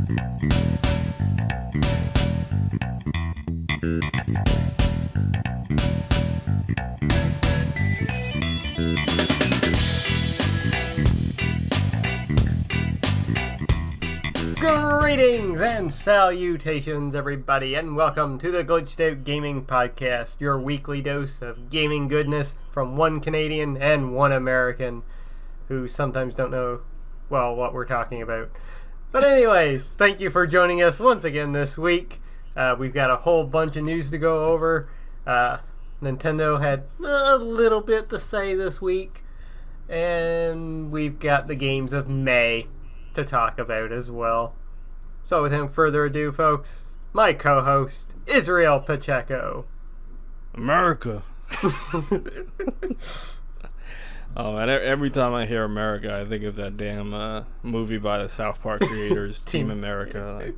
Greetings and salutations, everybody, and welcome to the Glitched Out Gaming Podcast, your weekly dose of gaming goodness from one Canadian and one American, who sometimes don't know, well, what we're talking about. But anyways, thank you for joining us once again this week. We've got a whole bunch of news to go over. Nintendo had a little bit to say this week, and we've got the games of May to talk about as well. So without further ado, folks, my co-host, Israel Pacheco. America. Oh man, every time I hear America, I think of that damn movie by the South Park creators, Team America. Like,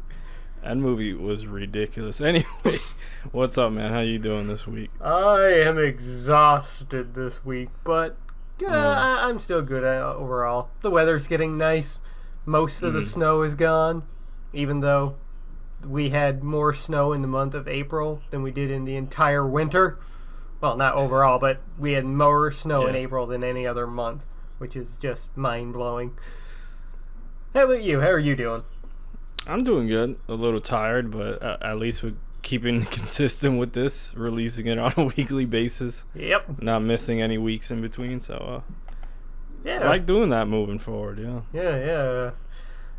that movie was ridiculous. Anyway, what's up, man? How you doing this week? I am exhausted this week, but I'm still good overall. The weather's getting nice. Most of the snow is gone, even though we had more snow in the month of April than we did in the entire winter. Well, not overall, but we had more snow in April than any other month, which is just mind-blowing. How about you? How are you doing? I'm doing good. A little tired, but at least we're keeping consistent with this, releasing it on a weekly basis. Yep. Not missing any weeks in between, so yeah, I like doing that moving forward, Yeah.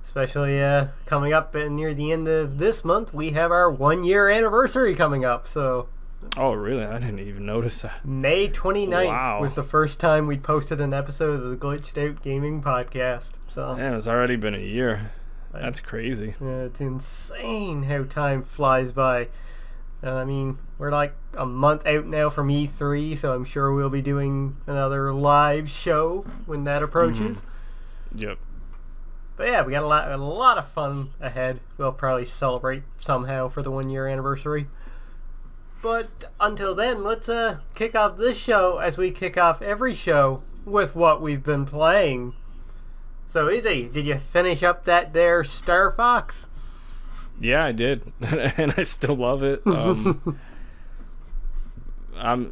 Especially coming up near the end of this month, we have our 1-year anniversary coming up, so... Oh, really? I didn't even notice that. May 29th was the first time we posted an episode of the Glitched Out Gaming Podcast. So man, it's already been a year. That's crazy. Yeah, it's insane how time flies by. I mean, we're like a month out now from E3, so I'm sure we'll be doing another live show when that approaches. Yep. But yeah, we got a lot of fun ahead. We'll probably celebrate somehow for the 1-year anniversary. But until then, let's kick off this show as we kick off every show with what we've been playing. So, Izzy, did you finish up that there Star Fox? Yeah, I did, and I still love it.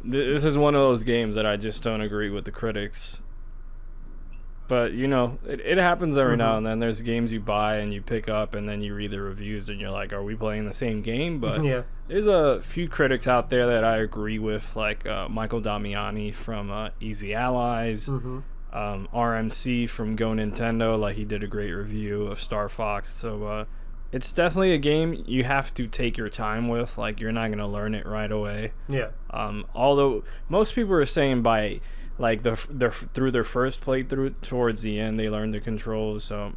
This is one of those games that I just don't agree with the critics. But, you know, it happens every now and then. There's games you buy and you pick up and then you read the reviews and you're like, are we playing the same game? But there's a few critics out there that I agree with, like Michael Damiani from Easy Allies, RMC from Go Nintendo. Like, he did a great review of Star Fox. So it's definitely a game you have to take your time with. Like, you're not going to learn it right away. Yeah. Although most people are saying by... like through their first playthrough towards the end they learned the controls, so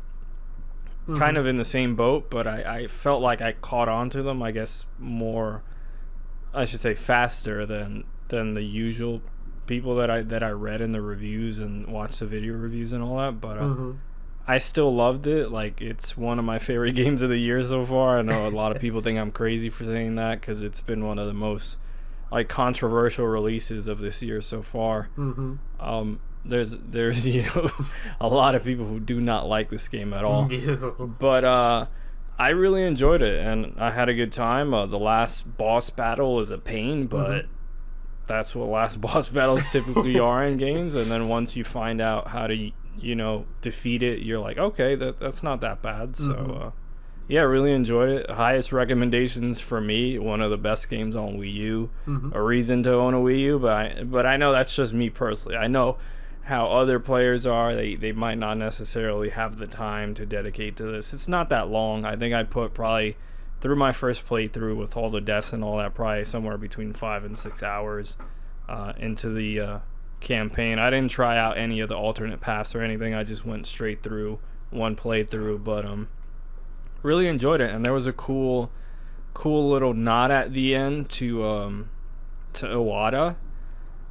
kind of in the same boat, but I felt like I caught on to them, I guess, more, I should say, faster than the usual people that I read in the reviews and watched the video reviews and all that. But I still loved it. Like, it's one of my favorite games of the year so far. I know a lot of people think I'm crazy for saying that because it's been one of the most like controversial releases of this year so far. There's you know a lot of people who do not like this game at all. But I really enjoyed it and I had a good time. The last boss battle is a pain, but that's what last boss battles typically are in games. And then once you find out how to defeat it, you're like, okay, that's not that bad. So yeah, really enjoyed it. Highest recommendations for me. One of the best games on Wii U. A reason to own a Wii U, but I know that's just me personally. I know how other players are. They might not necessarily have the time to dedicate to this. It's not that long. I think I put probably through my first playthrough with all the deaths and all that, probably somewhere between 5 and 6 hours into the campaign. I didn't try out any of the alternate paths or anything. I just went straight through one playthrough, but really enjoyed it. And there was a cool little nod at the end to Iwata.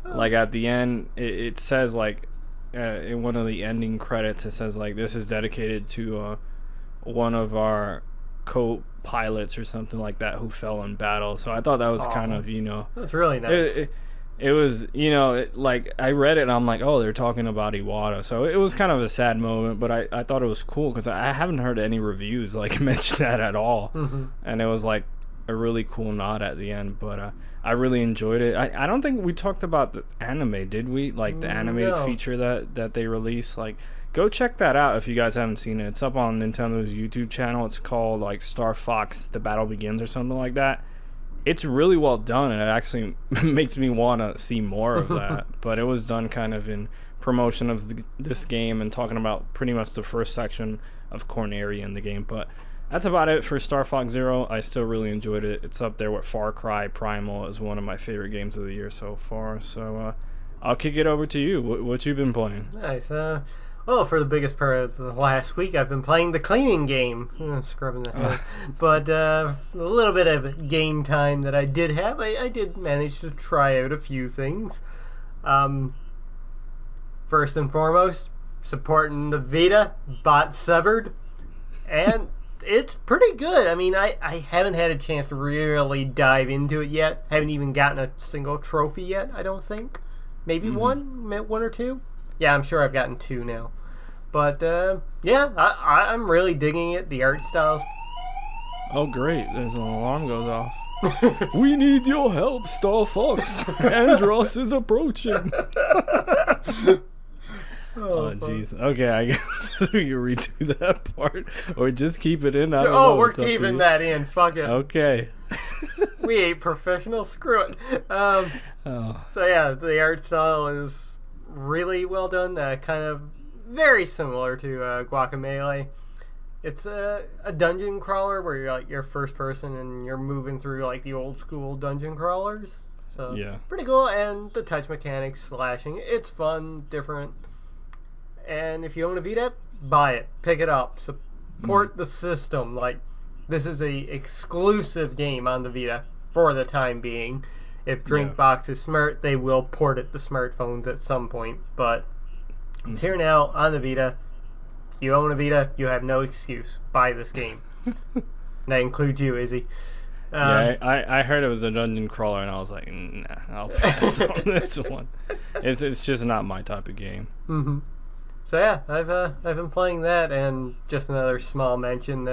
Like at the end it says like in one of the ending credits it says like this is dedicated to one of our co-pilots or something like that who fell in battle. So I thought that was kind of, that's really nice. it was, like I read it and I'm like, oh, they're talking about Iwata. So it was kind of a sad moment, but I thought it was cool because I haven't heard any reviews like mention that at all. And it was like a really cool nod at the end, but I really enjoyed it. I don't think we talked about the anime, did we? Like the animated feature that they released. Like, go check that out if you guys haven't seen it. It's up on Nintendo's YouTube channel. It's called like Star Fox: The Battle Begins or something like that. It's really well done, and it actually makes me want to see more of that. But it was done kind of in promotion of this game and talking about pretty much the first section of Corneria in the game. But that's about it for Star Fox Zero. I still really enjoyed it. It's up there with Far Cry Primal as one of my favorite games of the year so far. So I'll kick it over to you. What you been playing? Nice. Well, for the biggest part of the last week, I've been playing the cleaning game, scrubbing the house. But a little bit of game time that I did have, I did manage to try out a few things. First and foremost, supporting the Vita, bot severed, and it's pretty good. I mean, I haven't had a chance to really dive into it yet. Haven't even gotten a single trophy yet, I don't think. Maybe one or two. Yeah, I'm sure I've gotten 2 now. But, yeah, I'm really digging it. The art styles. Oh, great. There's an alarm goes off. We need your help, Star Fox. Andros is approaching. Oh, jeez. Okay, I guess we can redo that part. Or just keep it in. I don't know. We're keeping that in. Fuck it. Okay. We ain't professional. Screw it. So, yeah, the art style is really well done. Kind of very similar to Guacamelee. It's a dungeon crawler where you're first person and you're moving through like the old school dungeon crawlers. So yeah, pretty cool. And the touch mechanics, slashing, it's fun, different. And if you own a Vita, buy it, pick it up, support the system. Like, this is a exclusive game on the Vita for the time being. If Drinkbox is smart, they will port it to smartphones at some point. But it's here now on the Vita. You own a Vita, you have no excuse. Buy this game. That includes you, Izzy. Yeah, I heard it was a dungeon crawler, and I was like, nah, I'll pass on this one. It's just not my type of game. So yeah, I've been playing that, and just another small mention.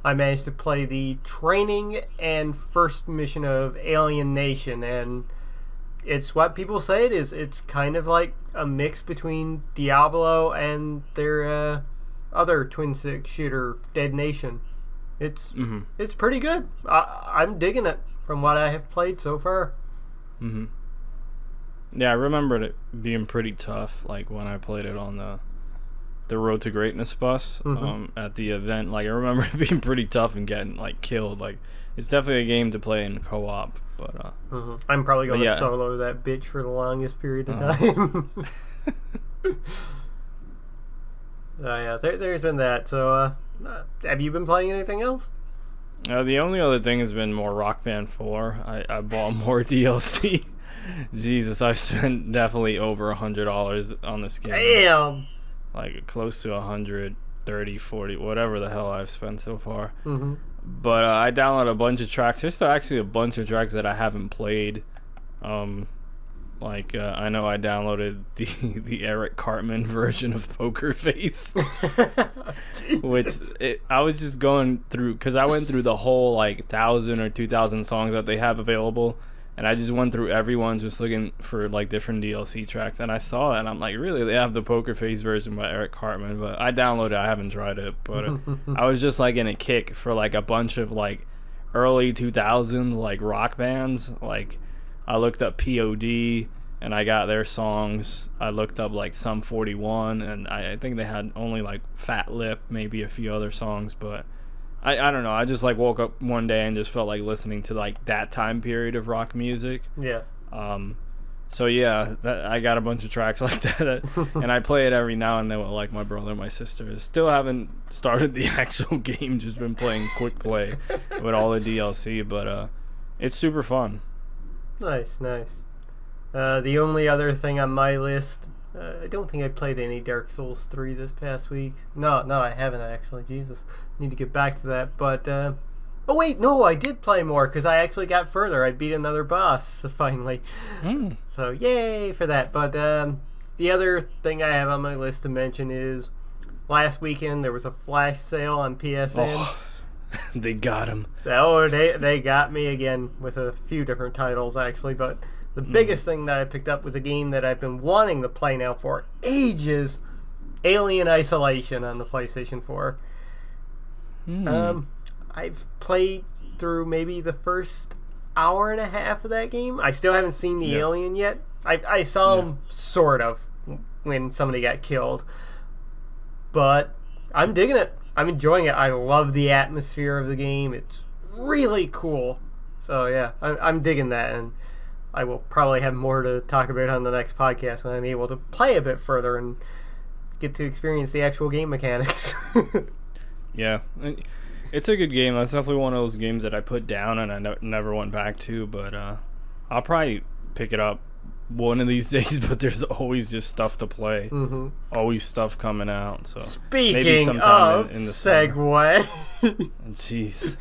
I managed to play the training and first mission of Alien Nation, and it's what people say it is. It's kind of like a mix between Diablo and their other twin-stick shooter, Dead Nation. It's pretty good. I'm digging it from what I have played so far. Yeah, I remembered it being pretty tough, like when I played it on the Road to Greatness bus at the event. Like, I remember it being pretty tough and getting like killed. Like, it's definitely a game to play in co-op. But I'm probably going to solo that bitch for the longest period of time. Yeah, there's been that. So, have you been playing anything else? The only other thing has been more Rock Band 4. I bought more DLC. Jesus, I've spent definitely over $100 on this game. Damn! Like, close to 130, 40, whatever the hell I've spent so far. But I downloaded a bunch of tracks. There's still actually a bunch of tracks that I haven't played. I know I downloaded the Eric Cartman version of Poker Face. Which I was just going through, because I went through the whole like 1,000 or 2,000 songs that they have available. And I just went through everyone just looking for like different DLC tracks. And I saw it and I'm like, really? They have the Poker Face version by Eric Cartman. But I downloaded it. I haven't tried it. But I was just like in a kick for like a bunch of like early 2000s like rock bands. Like, I looked up POD and I got their songs. I looked up like Sum 41 and I think they had only like Fat Lip, maybe a few other songs. But I don't know. I just like woke up one day and just felt like listening to like that time period of rock music. Yeah. So yeah, I got a bunch of tracks like that, and I play it every now and then with like my brother and my sister. Still haven't started the actual game. Just been playing quick play with all the DLC, but it's super fun. Nice. The only other thing on my list, I don't think I played any Dark Souls 3 this past week. No, I haven't actually. Jesus, need to get back to that. But Oh wait, no, I did play more because I actually got further. I beat another boss finally. So yay for that. But the other thing I have on my list to mention is last weekend there was a flash sale on PSN. Oh, they got him. Oh, they got me again with a few different titles actually. But the biggest thing that I picked up was a game that I've been wanting to play now for ages: Alien Isolation on the PlayStation 4. I've played through maybe the first hour and a half of that game. I still haven't seen the alien yet. I saw him sort of when somebody got killed. But I'm digging it. I'm enjoying it. I love the atmosphere of the game. It's really cool. So yeah, I'm digging that, and I will probably have more to talk about on the next podcast when I'm able to play a bit further and get to experience the actual game mechanics. Yeah. It's a good game. That's definitely one of those games that I put down and I never went back to, but I'll probably pick it up one of these days, but there's always just stuff to play. Always stuff coming out. So Speaking maybe sometime of in the segue. Jeez.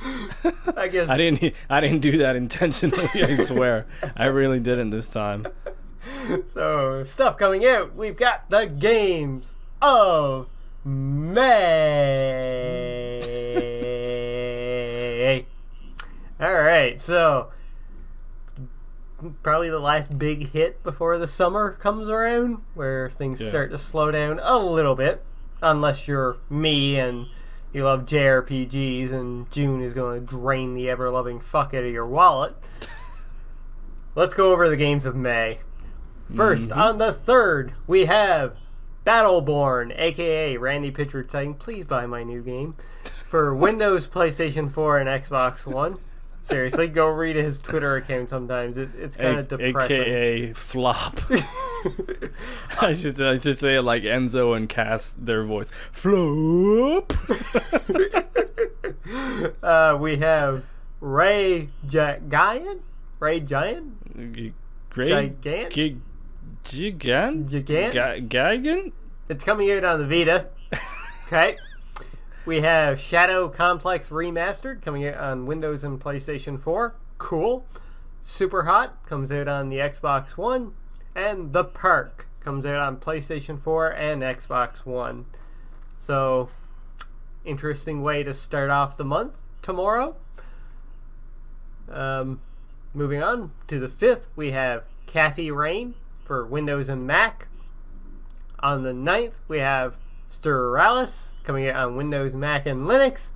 I guess I didn't do that intentionally, I swear. I really didn't this time. So, stuff coming out. We've got the games of May. Alright, so probably the last big hit before the summer comes around, where things start to slow down a little bit, unless you're me and you love JRPGs and June is going to drain the ever-loving fuck out of your wallet. Let's go over the games of May. First, on the 3rd, we have Battleborn, aka Randy Pitchford saying, please buy my new game, for Windows, PlayStation 4, and Xbox One. Seriously, go read his Twitter account sometimes. It's kind of depressing. AKA Flop. I should say it like Enzo and Cass, their voice. Flop. We have Ray Giant? Ray Giant? Gigant? Gigant? It's coming out on the Vita. Okay. We have Shadow Complex Remastered coming out on Windows and PlayStation 4. Cool. Super Hot comes out on the Xbox One. And The Park comes out on PlayStation 4 and Xbox One. So, interesting way to start off the month tomorrow. Moving on to the 5th, we have Kathy Rain for Windows and Mac. On the 9th, we have Stellaris coming out on Windows, Mac, and Linux.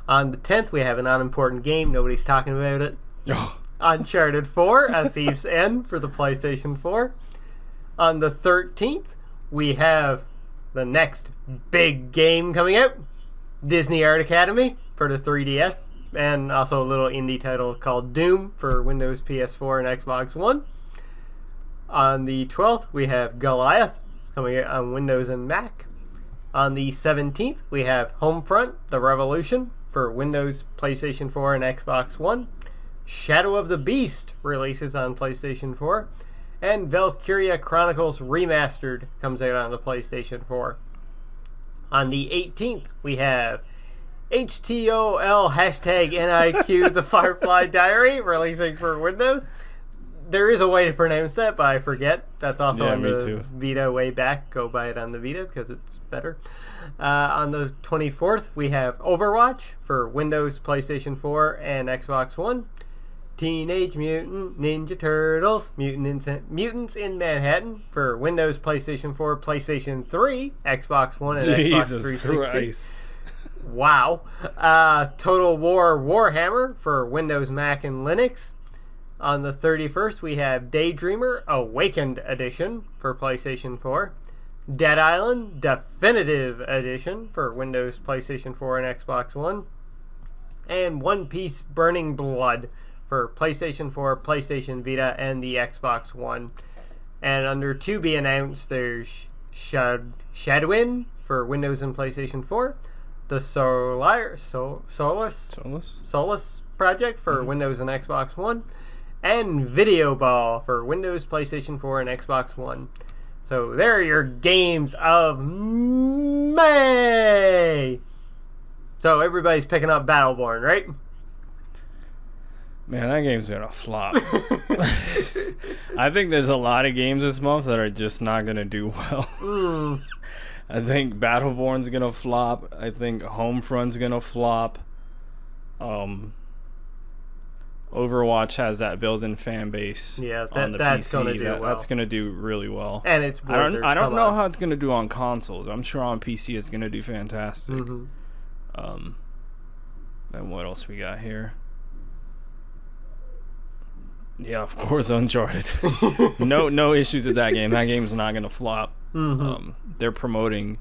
On the 10th, we have an unimportant game. Nobody's talking about it. Uncharted 4, A Thief's End for the PlayStation 4. On the 13th, we have the next big game coming out, Disney Art Academy for the 3DS, and also a little indie title called Doom for Windows, PS4, and Xbox One. On the 12th, we have Goliath coming out on Windows and Mac. On the 17th, we have Homefront: The Revolution for Windows, PlayStation 4, and Xbox One. Shadow of the Beast releases on PlayStation 4. And Valkyria Chronicles Remastered comes out on the PlayStation 4. On the 18th, we have HTOL #NIQ The Firefly Diary releasing for Windows. There is a way to pronounce that, but I forget. That's also on the Vita way back. Go buy it on the Vita because it's better. On the 24th, we have Overwatch for Windows, PlayStation 4, and Xbox One. Teenage Mutant Ninja Turtles, Mutants in Manhattan for Windows, PlayStation 4, PlayStation 3, Xbox One, and Xbox 360. Christ. Wow. Total War Warhammer for Windows, Mac, and Linux. On the 31st, we have Daydreamer Awakened Edition for PlayStation 4. Dead Island Definitive Edition for Windows, PlayStation 4, and Xbox One. And One Piece Burning Blood for PlayStation 4, PlayStation Vita, and the Xbox One. And under to be announced, there's Shadowin for Windows and PlayStation 4. The Solus project for Windows and Xbox One. And Video Ball for Windows, PlayStation 4, and Xbox One. So there are your games of May. So everybody's picking up Battleborn, right? Man, that game's gonna flop. I think there's a lot of games this month that are just not gonna do well. I think Battleborn's gonna flop. I think Homefront's gonna flop. Overwatch has that built-in fan base. Yeah, on the that's PC. gonna do well. That's gonna do really well. And it's Blizzard. I don't know how it's gonna do on consoles. I'm sure on PC it's gonna do fantastic. And what else we got here? Yeah, of course, Uncharted. No issues with that game. That game's not gonna flop. They're promoting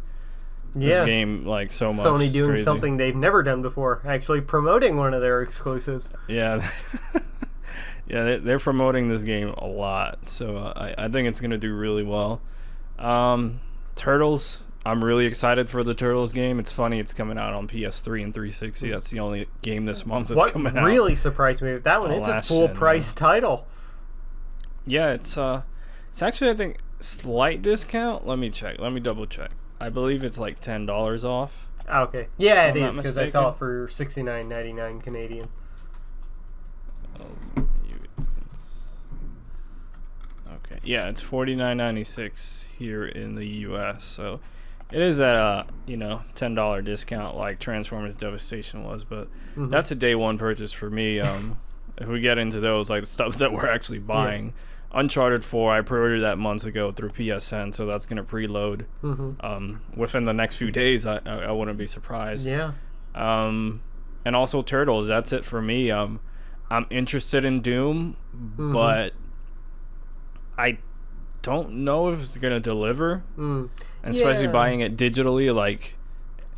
this game like so much. Sony it's doing crazy. something they've never done before, actually promoting one of their exclusives. Yeah. They're promoting this game a lot, so I think it's gonna do really well. Turtles, I'm really excited for the Turtles game. It's funny, it's coming out on PS3 and 360. That's the only game this month that's coming out. What really surprised me with that one, it's a full price title. Yeah, it's actually, I think, slight discount. Let me check. Let me double check. I believe it's like $10 off. Okay. Yeah, it I'm is, not because I saw it for $69.99 Canadian. Okay. Yeah, it's $49.96 here in the US. So it is at a $10 discount like Transformers Devastation was, but that's a day one purchase for me. If we get into those, like the stuff that we're actually buying, Uncharted 4, I pre-ordered that months ago through PSN, so that's gonna preload within the next few days. I wouldn't be surprised. Yeah. And also Turtles. That's it for me. I'm interested in Doom, but I don't know if it's gonna deliver. And especially buying it digitally, like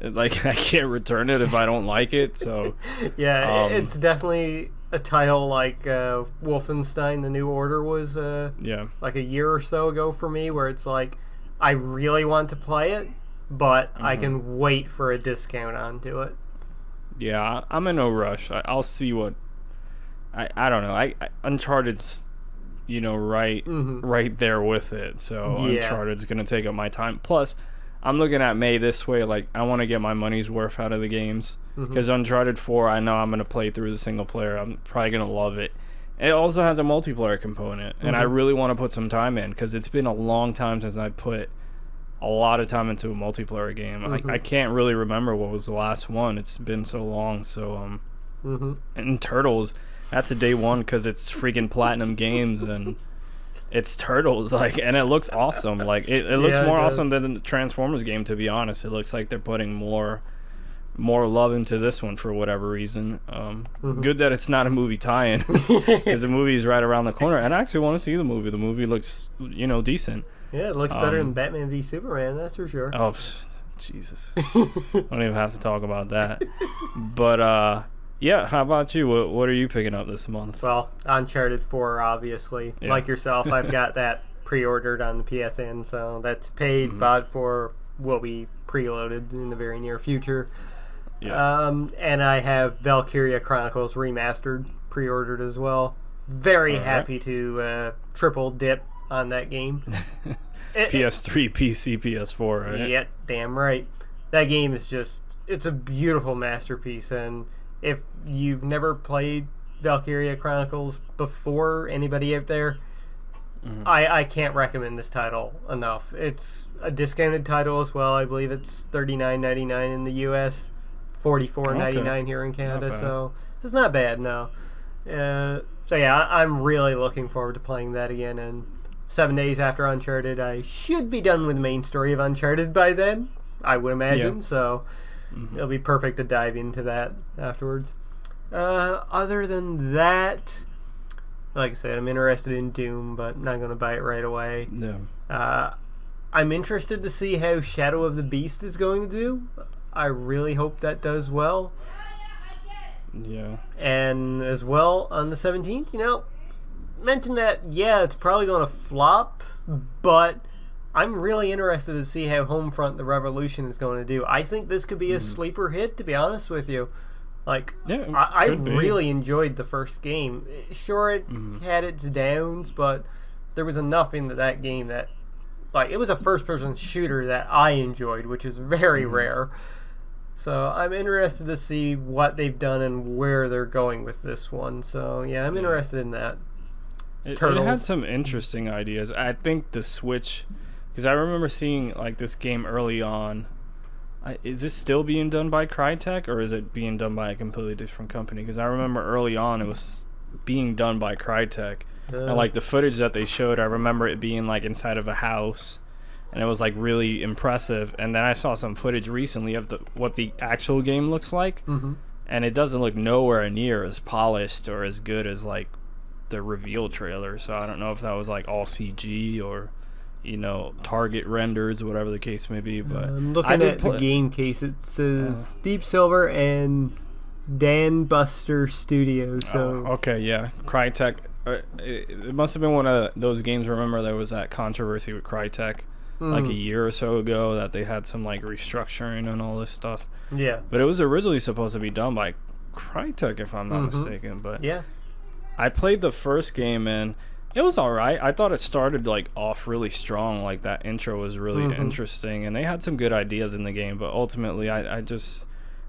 I can't return it if I don't like it. So yeah, it's definitely a title like Wolfenstein: The New Order was like a year or so ago for me, where it's like I really want to play it, but I can wait for a discount onto it. Yeah, I'm in no rush. I'll see what I don't know. Uncharted's right there with it, so Uncharted's gonna take up my time. Plus, I'm looking at May this way, like I want to get my money's worth out of the games, because Uncharted 4, I know I'm gonna play through the single player. I'm probably gonna love it. It also has a multiplayer component, and I really want to put some time in, because it's been a long time since I put a lot of time into a multiplayer game. I can't really remember what was the last one. It's been so long. So and Turtles, that's a day one, because it's freaking Platinum Games and it's Turtles, like, and it looks awesome. Like it looks more awesome than the Transformers game, to be honest. It looks like they're putting more love into this one for whatever reason. Good that it's not a movie tie-in, because the movie is right around the corner, and I actually want to see the movie. The movie looks decent. Yeah, it looks better than Batman v Superman, that's for sure. Oh, Jesus. Don't even have to talk about that. But, yeah, how about you? What are you picking up this month? Well, Uncharted 4, obviously. Yeah. Like yourself, I've got that pre-ordered on the PSN, so that's paid, bought for, will be preloaded in the very near future. Yeah. And I have Valkyria Chronicles Remastered pre-ordered as well. Very happy to triple dip on that game. PS3, PC, PS4, right? Yeah, damn right. That game is just, it's a beautiful masterpiece, and if you've never played Valkyria Chronicles before, anybody out there, I can't recommend this title enough. It's a discounted title as well. I believe it's $39.99 in the US, $44.99 here in Canada, so it's not bad, no. So yeah, I'm really looking forward to playing that again, and 7 days after Uncharted, I should be done with the main story of Uncharted by then, I would imagine, so it'll be perfect to dive into that afterwards. Other than that, like I said, I'm interested in Doom, but not going to buy it right away. Yeah. I'm interested to see how Shadow of the Beast is going to do. I really hope that does well. Yeah. And as well, on the 17th, mention that, it's probably going to flop, but I'm really interested to see how Homefront: The Revolution is going to do. I think this could be a sleeper hit, to be honest with you. Like, I really enjoyed the first game. Sure, it had its downs, but there was enough in that game that, like, it was a first-person shooter that I enjoyed, which is very rare. So I'm interested to see what they've done and where they're going with this one. So yeah, I'm interested in that. It had some interesting ideas. I think the Switch, because I remember seeing like this game early on. Is this still being done by Crytek, or is it being done by a completely different company? Because I remember early on it was being done by Crytek. And like the footage that they showed, I remember it being like inside of a house, and it was like really impressive. And then I saw some footage recently of what the actual game looks like, and it doesn't look nowhere near as polished or as good as like the reveal trailer. So I don't know if that was like all CG or, you know, target renders or whatever the case may be. But I'm looking at the game case. It says Deep Silver and Dan Buster Studios. So okay, yeah, Crytek. It must have been one of those games. Remember, there was that controversy with Crytek like a year or so ago that they had some like restructuring and all this stuff. Yeah, but it was originally supposed to be done by Crytek, if I'm not mistaken. But yeah, I played the first game and it was all right. I thought it started like off really strong. Like that intro was really interesting, and they had some good ideas in the game. But ultimately, I didn't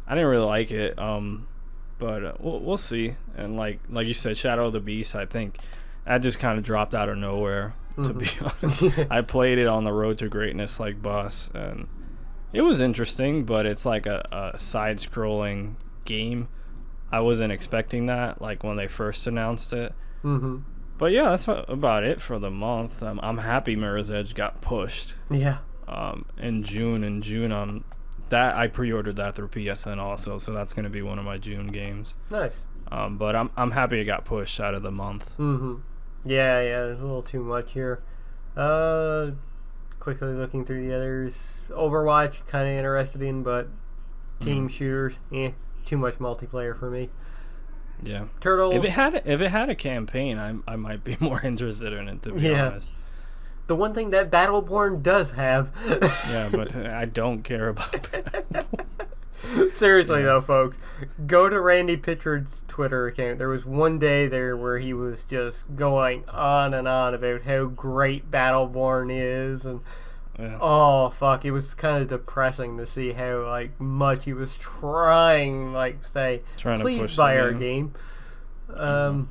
really like it. But we'll see. And like you said, Shadow of the Beast, I think that just kind of dropped out of nowhere. To be honest, I played it on the Road to Greatness like bus, and it was interesting. But it's like a side-scrolling game. I wasn't expecting that. Like when they first announced it. But yeah, that's about it for the month. I'm happy Mirror's Edge got pushed. Yeah. In June, that I pre-ordered that through PSN also, so that's going to be one of my June games. Nice. But I'm happy it got pushed out of the month. Yeah, a little too much here. Quickly looking through the others. Overwatch, kind of interested in, but team shooters, too much multiplayer for me. Yeah. Turtles. If it had a campaign, I might be more interested in it, to be honest. The one thing that Battleborn does have. Yeah, but I don't care about Battleborn. Seriously though, folks, go to Randy Pitchford's Twitter account. There was one day there where he was just going on and on about how great Battleborn is, and oh fuck, it was kind of depressing to see how like much he was trying please buy our game. The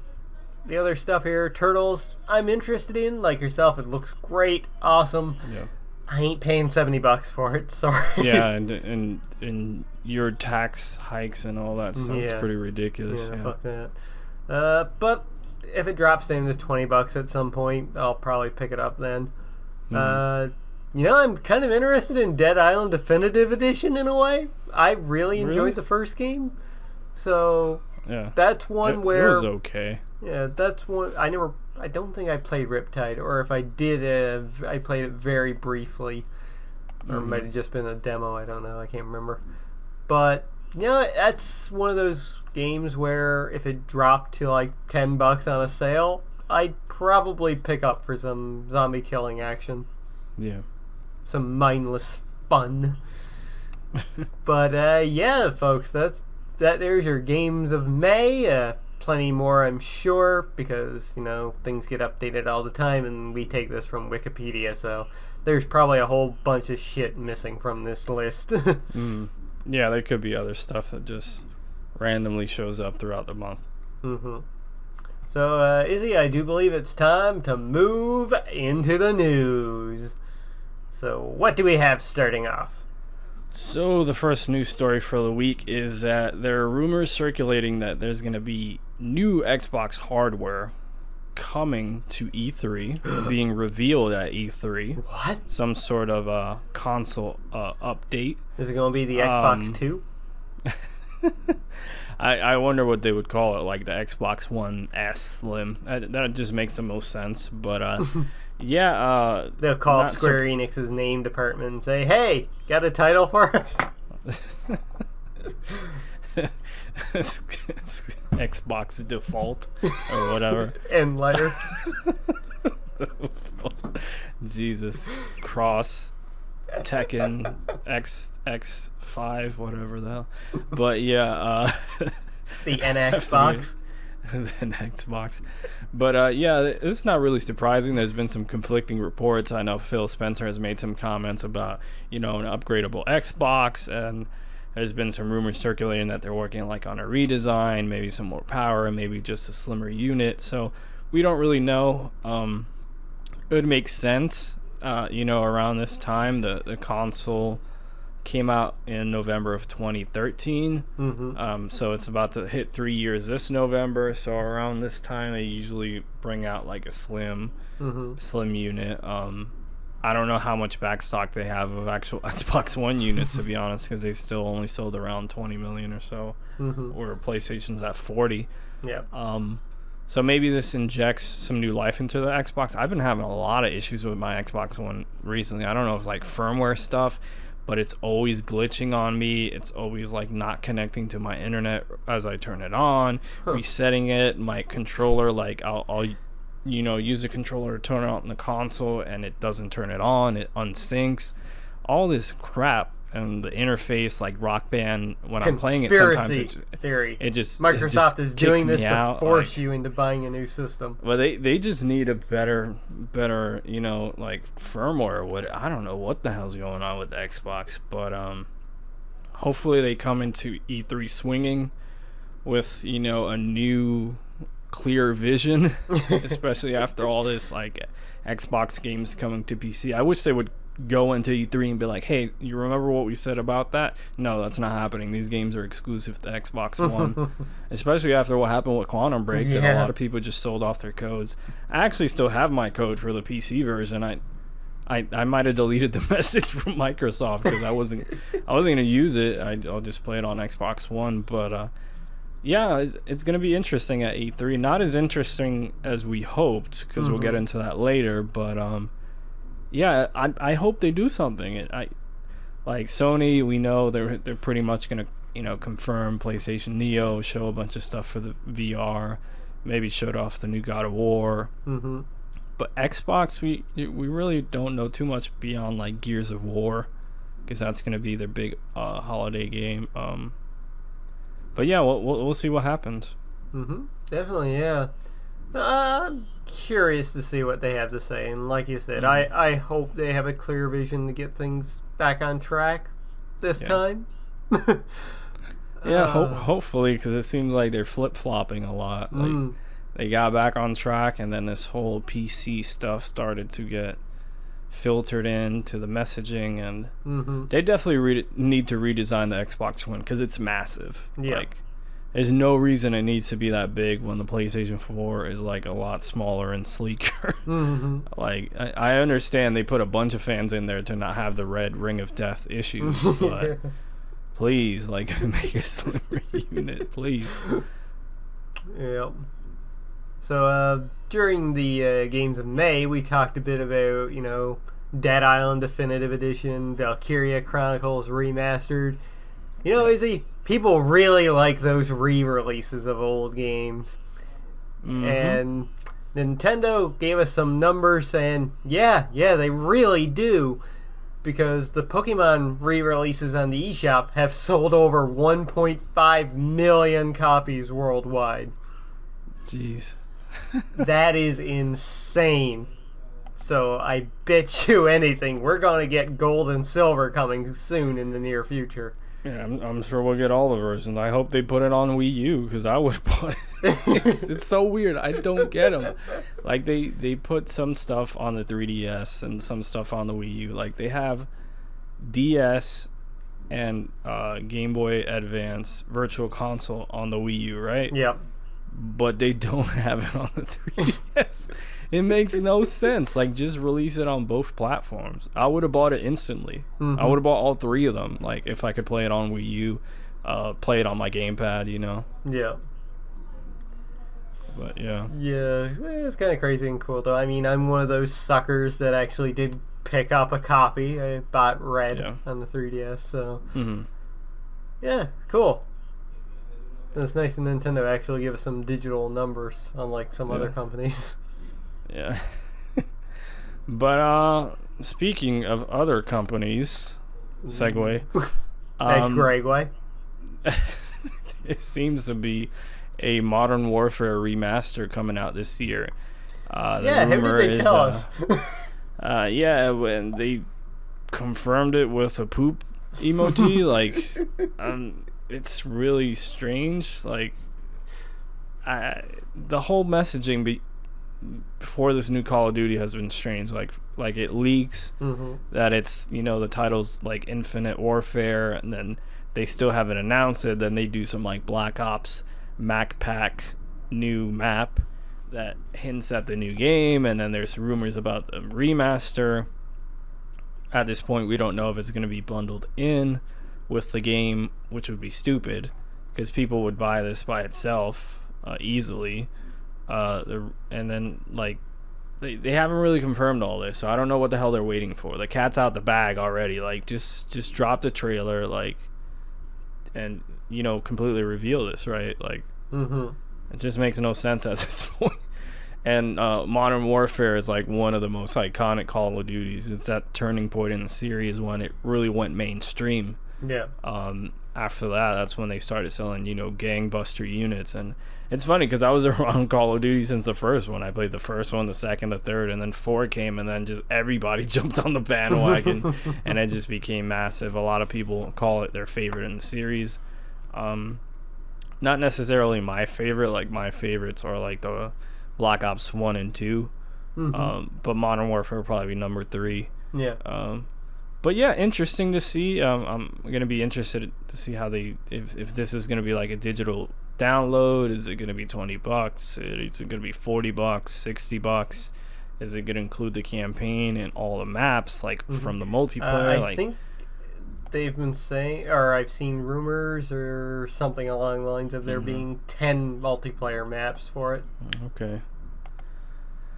other stuff here, Turtles, I'm interested in. Like yourself, it looks great, awesome. Yeah. I ain't paying $70 for it. Sorry. Yeah, and your tax hikes and all that stuff is pretty ridiculous. Yeah, fuck that. But if it drops down to $20 at some point, I'll probably pick it up then. You know, I'm kind of interested in Dead Island Definitive Edition in a way. I really enjoyed the first game, so that's one where it was okay. Yeah, that's one. I don't think I played Riptide, or if I did, I played it very briefly, or it might have just been a demo. I don't know. I can't remember. But that's one of those games where if it dropped to like $10 on a sale, I'd probably pick up for some zombie killing action. Yeah. Some mindless fun. But folks, there's your games of May. Plenty more, I'm sure, because things get updated all the time, and we take this from Wikipedia, so there's probably a whole bunch of shit missing from this list. Yeah, there could be other stuff that just randomly shows up throughout the month. So, Izzy, I do believe it's time to move into the news. So, what do we have starting off? So, the first news story for the week is that there are rumors circulating that there's going to be new Xbox hardware coming to E3, being revealed at E3. What? Some sort of console update. Is it going to be the Xbox 2? I wonder what they would call it, like the Xbox One S Slim. That just makes the most sense, but they'll call up Square Enix's name department and say, "Hey, got a title for us?" Xbox default or whatever. And letter. Jesus. Cross Tekken X5, whatever the hell. But yeah, the NX box. The NX box. But it's not really surprising. There's been some conflicting reports. I know Phil Spencer has made some comments about, an upgradable Xbox, and there's been some rumors circulating that they're working like on a redesign, maybe some more power, and maybe just a slimmer unit. So we don't really know. It would make sense, around this time. The console came out in November of 2013. So it's about to hit 3 years this November. So around this time, they usually bring out like a slim unit. I don't know how much backstock they have of actual Xbox One units, to be honest, because they've still only sold around 20 million or so, where PlayStation's at 40. Yeah. So maybe this injects some new life into the Xbox. I've been having a lot of issues with my Xbox One recently. I don't know if it's like firmware stuff, but it's always glitching on me. It's always like not connecting to my internet as I turn it on, resetting it. My controller, like I'll use the controller to turn it on the console and it doesn't turn it on. It unsyncs. All this crap. And the interface, like Rock Band, when I'm playing it, sometimes it just Microsoft is doing this to out, force you into buying a new system. Well, they just need a better, like firmware. I don't know what the hell's going on with the Xbox, but hopefully they come into E3 swinging with a new clear vision, especially after all this like Xbox games coming to PC. I wish they would go into E3 and be like, hey, you remember what we said about that? No, that's not happening. These games are exclusive to Xbox One. Especially after what happened with Quantum Break, and a lot of people just sold off their codes. I actually still have my code for the PC version. I might have deleted the message from Microsoft because I wasn't going to use it. I'll just play it on Xbox One. But it's going to be interesting at E3. Not as interesting as we hoped, because we'll get into that later, but I hope they do something. Like Sony, we know they're pretty much gonna confirm PlayStation Neo, show a bunch of stuff for the VR, maybe showed off the new God of War. But Xbox, we really don't know too much beyond like Gears of War, because that's gonna be their big holiday game. But yeah, we'll see what happens. Definitely, yeah. I'm curious to see what they have to say, and like you said, I hope they have a clear vision to get things back on track this time. Hopefully, because it seems like they're flip-flopping a lot. Like they got back on track, and then this whole PC stuff started to get filtered into the messaging, and they definitely need to redesign the Xbox One, because it's massive. Like, there's no reason it needs to be that big when the PlayStation 4 is like a lot smaller and sleeker. Like, I understand they put a bunch of fans in there to not have the red ring of death issues, but please, like, make a slimmer unit, please. Yep. So during the games of May, we talked a bit about Dead Island Definitive Edition, Valkyria Chronicles Remastered. Izzy, people really like those re-releases of old games. And Nintendo gave us some numbers saying, yeah, they really do. Because the Pokemon re-releases on the eShop have sold over 1.5 million copies worldwide. Jeez. That is insane. So I bet you anything, we're going to get gold and silver coming soon in the near future. Yeah, I'm sure we'll get all the versions. I hope they put it on Wii U, because I would put it. It's so weird. I don't get them. Like, they put some stuff on the 3DS and some stuff on the Wii U. Like, they have DS and Game Boy Advance Virtual Console on the Wii U, right? Yep. But they don't have it on the 3DS. It makes no sense. Like, just release it on both platforms. I would have bought it instantly. I would have bought all three of them. Like, if I could play it on Wii U, play it on my gamepad, Yeah. But yeah. Yeah, it's kind of crazy and cool, though. I mean, I'm one of those suckers that actually did pick up a copy. I bought Red on the 3DS, so. Yeah, cool. And it's nice that Nintendo actually give us some digital numbers, unlike some other companies. Yeah. But speaking of other companies, segue. Nice segue. It seems to be a Modern Warfare remaster coming out this year. Who did they tell us? When they confirmed it with a poop emoji. Like, it's really strange. Like, the whole messaging before this new Call of Duty has been strange. Like it leaks that it's, the title's like Infinite Warfare, and then they still haven't announced it. Then they do some like Black Ops Mac Pack new map that hints at the new game, and then there's rumors about the remaster. At this point, we don't know if it's going to be bundled in with the game, which would be stupid because people would buy this by itself easily. And then like they haven't really confirmed all this, so I don't know what the hell they're waiting for. The cat's out the bag already. Like, just drop the trailer, like, and completely reveal this, right? Like, it just makes no sense at this point. And Modern Warfare is like one of the most iconic Call of Duties. It's that turning point in the series when it really went mainstream. Yeah. After that, that's when they started selling, gangbuster units. And it's funny because I was around Call of Duty since the first one. I played the first one, the second, the third, and then 4 came, and then just everybody jumped on the bandwagon, and it just became massive. A lot of people call it their favorite in the series. Not necessarily my favorite. Like, my favorites are like the Black Ops 1 and 2. But Modern Warfare will probably be number 3. Yeah. But yeah, interesting to see. I'm gonna be interested to see how if this is gonna be like a digital download. Is it gonna be $20? Is it gonna be $40? $60? Is it gonna include the campaign and all the maps, like from the multiplayer? I think they've been saying, or I've seen rumors or something along the lines of there being 10 multiplayer maps for it. Okay.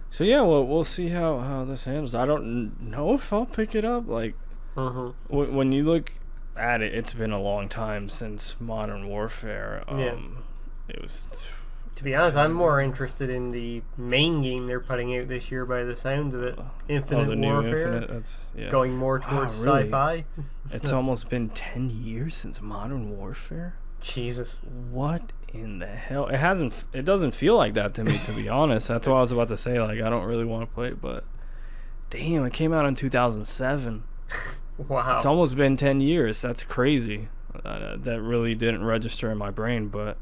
So yeah, well, we'll see how this handles. I don't know if I'll pick it up. Like, when you look at it, it's been a long time since Modern Warfare. It was. To be honest, I'm more interested in the main game they're putting out this year by the sound of it. Infinite the new Warfare. Infinite, that's, yeah. Going more towards really? sci-fi. It's almost been 10 years since Modern Warfare? Jesus. What in the hell? It doesn't feel like that to me, to be honest. That's what I was about to say. Like, I don't really want to play it, but damn, it came out in 2007. Wow. It's almost been 10 years. That's crazy. That really didn't register in my brain, but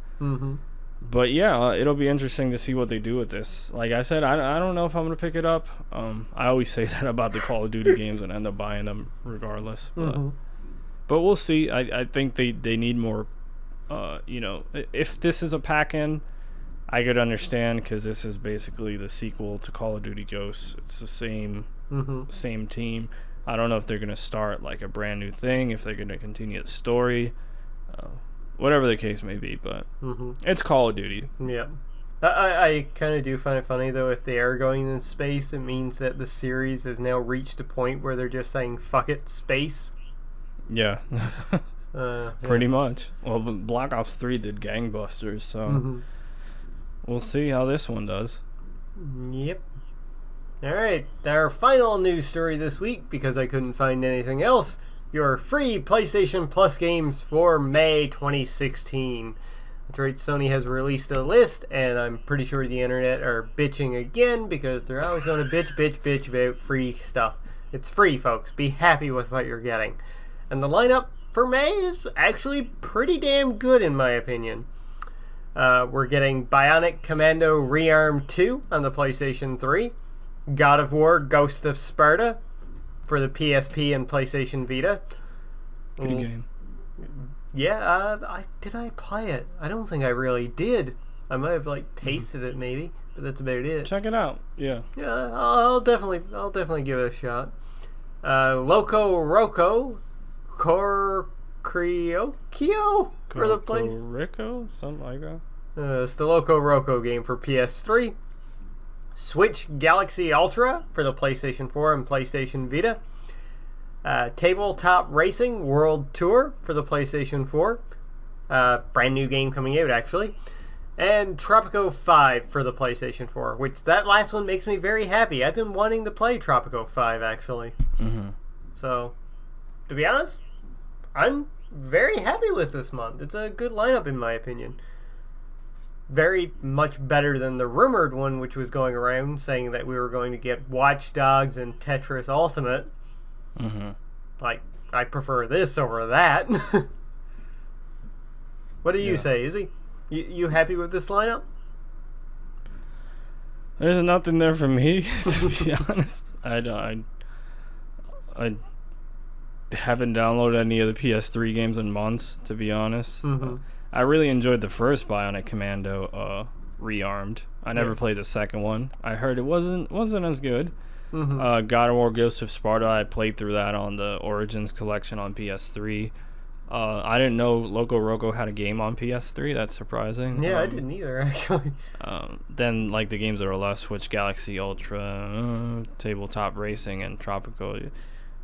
but yeah, it'll be interesting to see what they do with this. Like I said, I don't know if I'm gonna pick it up. I always say that about the Call of Duty games and end up buying them regardless. But we'll see. I think they need more. If this is a pack-in, I could understand because this is basically the sequel to Call of Duty Ghosts. It's the same team. I don't know if they're going to start like a brand new thing, if they're going to continue the story, whatever the case may be, but it's Call of Duty. Yeah. I kind of do find it funny, though, if they are going in space, it means that the series has now reached a point where they're just saying, fuck it, space. Yeah. Pretty much. Well, Black Ops 3 did gangbusters, so we'll see how this one does. Yep. Alright, our final news story this week, because I couldn't find anything else, your free PlayStation Plus games for May 2016. That's right, Sony has released a list, and I'm pretty sure the internet are bitching again, because they're always going to bitch about free stuff. It's free, folks. Be happy with what you're getting. And the lineup for May is actually pretty damn good, in my opinion. We're getting Bionic Commando Rearm 2 on the PlayStation 3, God of War Ghost of Sparta for the PSP and PlayStation Vita. Good game. Yeah, did I play it? I don't think I really did. I might have tasted it maybe, but that's about it. Check it out. Yeah. Yeah, I'll definitely give it a shot. Loco Roco Kyokyo for the place. Rico, something like that. It's the Loco Roco game for PS3. Switch Galaxy Ultra for the PlayStation 4 and PlayStation Vita. Tabletop Racing World Tour for the PlayStation 4. Brand new game coming out, actually. And Tropico 5 for the PlayStation 4, which that last one makes me very happy. I've been wanting to play Tropico 5, actually. So, to be honest, I'm very happy with this month. It's a good lineup, in my opinion. Very much better than the rumored one, which was going around saying that we were going to get Watch Dogs and Tetris Ultimate. I prefer this over that. What do you say, Izzy? You happy with this lineup? There's nothing there for me, to be honest. I haven't downloaded any of the PS3 games in months, to be honest. I really enjoyed the first Bionic Commando, Rearmed. I never played the second one. I heard it wasn't as good. God of War Ghost of Sparta, I played through that on the Origins collection on PS3. I didn't know Loco Roco had a game on PS3. That's surprising. Yeah, I didn't either, actually. Then, like, the games that are left, Switch Galaxy Ultra, Tabletop Racing, and Tropical.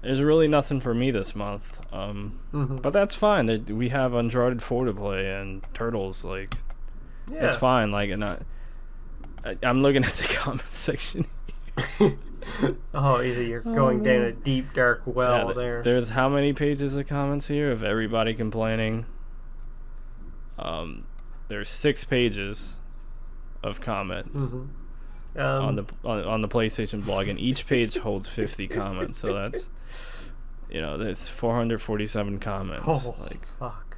There's really nothing for me this month. But that's fine. We have Uncharted 4 to play and Turtles. Like, it's fine. Like, and I'm looking at the comment section. Oh, Izzy, you're going down a deep, dark well there. There's how many pages of comments here of everybody complaining? There's 6 pages of comments on the PlayStation blog, and each page holds 50 comments. So that's that's 447 comments. Oh, like, fuck.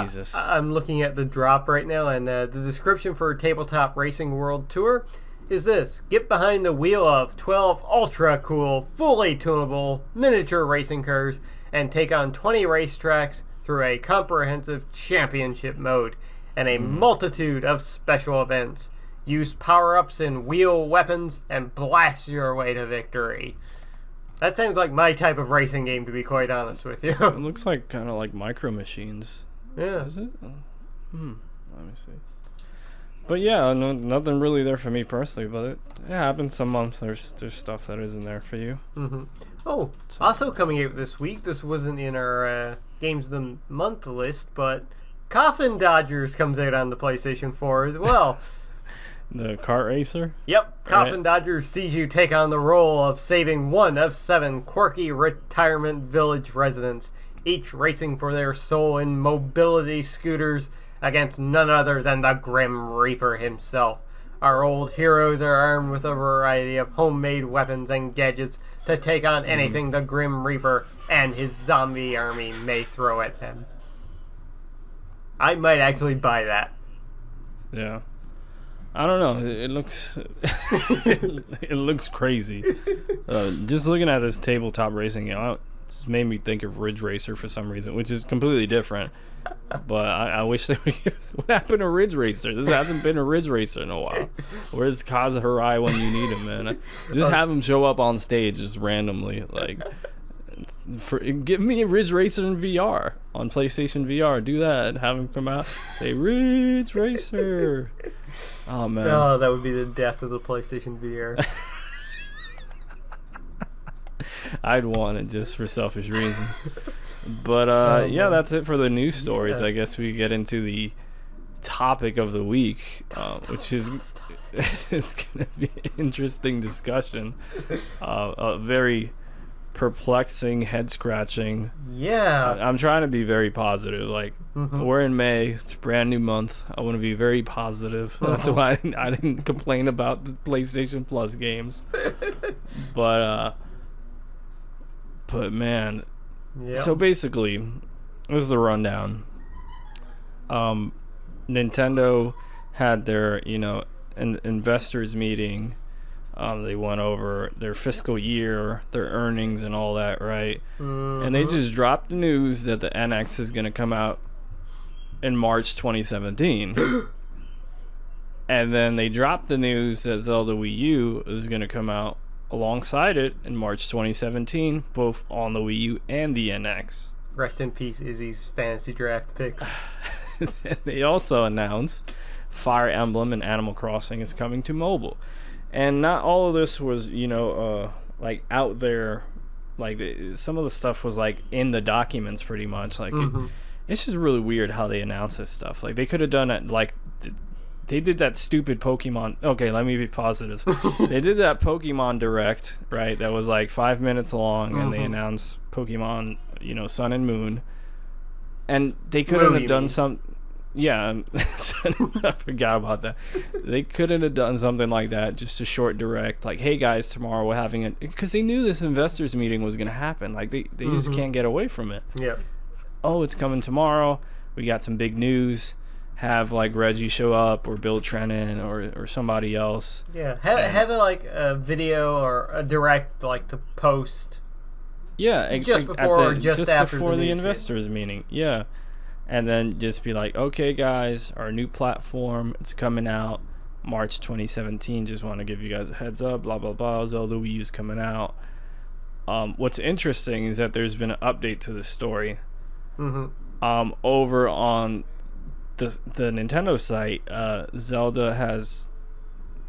Jesus. I'm looking at the drop right now, and the description for Tabletop Racing World Tour is this: get behind the wheel of 12 ultra cool, fully tunable miniature racing cars and take on 20 racetracks through a comprehensive championship mode and a multitude of special events. Use power-ups and wheel weapons and blast your way to victory. That sounds like my type of racing game, to be quite honest with you. It looks like kind of like Micro Machines. Yeah. Is it? Let me see. But yeah, nothing really there for me personally, but it happens some months. There's stuff that isn't there for you. Oh, also coming out this week, this wasn't in our Games of the Month list, but Coffin Dodgers comes out on the PlayStation 4 as well. The kart racer? Yep, Coffin Dodgers sees you take on the role of saving one of 7 quirky retirement village residents, each racing for their soul in mobility scooters against none other than the Grim Reaper himself. Our old heroes are armed with a variety of homemade weapons and gadgets to take on anything the Grim Reaper and his zombie army may throw at them. I might actually buy that. Yeah. I don't know. It looks it looks crazy. Just looking at this tabletop racing game, it's made me think of Ridge Racer for some reason, which is completely different. But I wish they would give us, what happened to Ridge Racer? This hasn't been a Ridge Racer in a while. Where's Kaza Hirai when you need him, man? Just have him show up on stage just randomly. Like, give me a Ridge Racer in VR on PlayStation VR. Do that. Have him come out, say Ridge Racer. Oh man. Oh, that would be the death of the PlayStation VR. I'd want it just for selfish reasons. But yeah, that's it for the news stories. I guess we get into the topic of the week, which is it's gonna be an interesting discussion. A very perplexing, head scratching. Yeah. I'm trying to be very positive. Like, we're in May, it's a brand new month. I want to be very positive. That's why I didn't complain about the PlayStation Plus games. But man, so basically, this is the rundown. Nintendo had their investors meeting. They went over their fiscal year, their earnings, and all that, right? And they just dropped the news that the NX is going to come out in March 2017. And then they dropped the news that Zelda Wii U is going to come out alongside it in March 2017, both on the Wii U and the NX. Rest in peace, Izzy's fantasy draft picks. They also announced Fire Emblem and Animal Crossing is coming to mobile. And not all of this was, like out there. Like some of the stuff was like in the documents pretty much. Like it's just really weird how they announce this stuff. Like they could have done it like they did that stupid Pokemon. Okay, let me be positive. They did that Pokemon Direct, right? That was like 5 minutes long, and they announced Pokemon, Sun and Moon. And they couldn't have done some. Yeah, I forgot about that. They couldn't have done something like that, just a short direct, like, hey guys, tomorrow we're having it, because they knew this investors meeting was going to happen. Like, they just can't get away from it. Yeah. Oh, it's coming tomorrow. We got some big news. Have, like, Reggie show up, or Bill Trennan, or somebody else. Yeah, have a video or a direct, like, to post. Yeah, just before or just after before the news, investors meeting. Yeah. And then just be like, okay, guys, our new platform, it's coming out March 2017. Just want to give you guys a heads up, blah, blah, blah. Zelda Wii U's coming out. What's interesting is that there's been an update to the story. Over on the Nintendo site, Zelda has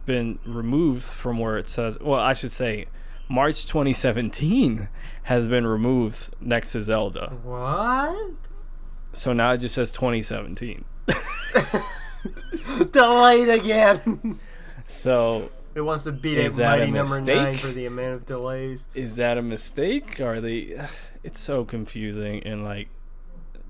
been removed from where it says, well, I should say, March 2017 has been removed next to Zelda. What? So now it just says 2017. Delayed again. So it wants to beat out Mighty Number 9 for the amount of delays. Is that a mistake? Are they? It's so confusing.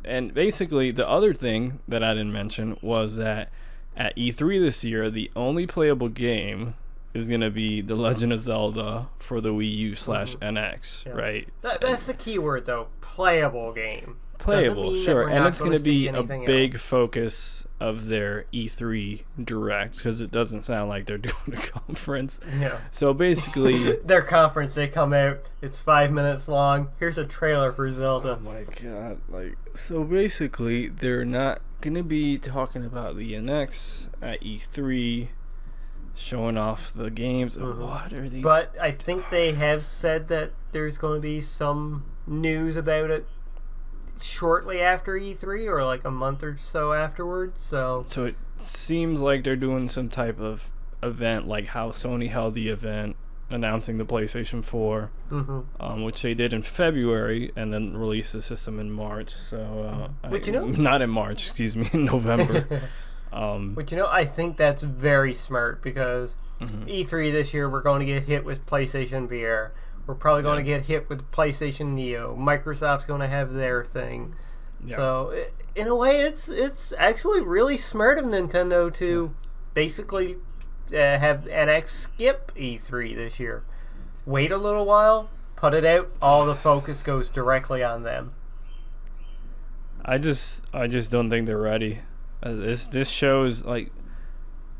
And basically the other thing that I didn't mention was that at E3 this year, the only playable game is going to be The Legend of Zelda for the Wii U / NX, yeah. right? That's the key word, though. Playable game. Playable, sure. And it's going to be a big else. focus of their E3 Direct, because it doesn't sound like they're doing a conference. Yeah. So basically... their conference, they come out, it's 5 minutes long. Here's a trailer for Zelda. Oh my god. So basically, they're not going to be talking about the NX at E3, showing off the games. What are they... But I think they have said that there's going to be some news about it shortly after E3, or like a month or so afterwards. So it seems like they're doing some type of event, like how Sony held the event announcing the PlayStation 4, which they did in February, and then released the system in March. So not in March, excuse me, in November. But I think that's very smart, because E3 this year, we're going to get hit with PlayStation VR. We're probably going to get hit with PlayStation Neo. Microsoft's going to have their thing. Yeah. So, in a way, it's actually really smart of Nintendo to basically have NX skip E3 this year. Wait a little while, put it out, all the focus goes directly on them. I just don't think they're ready. This shows, like,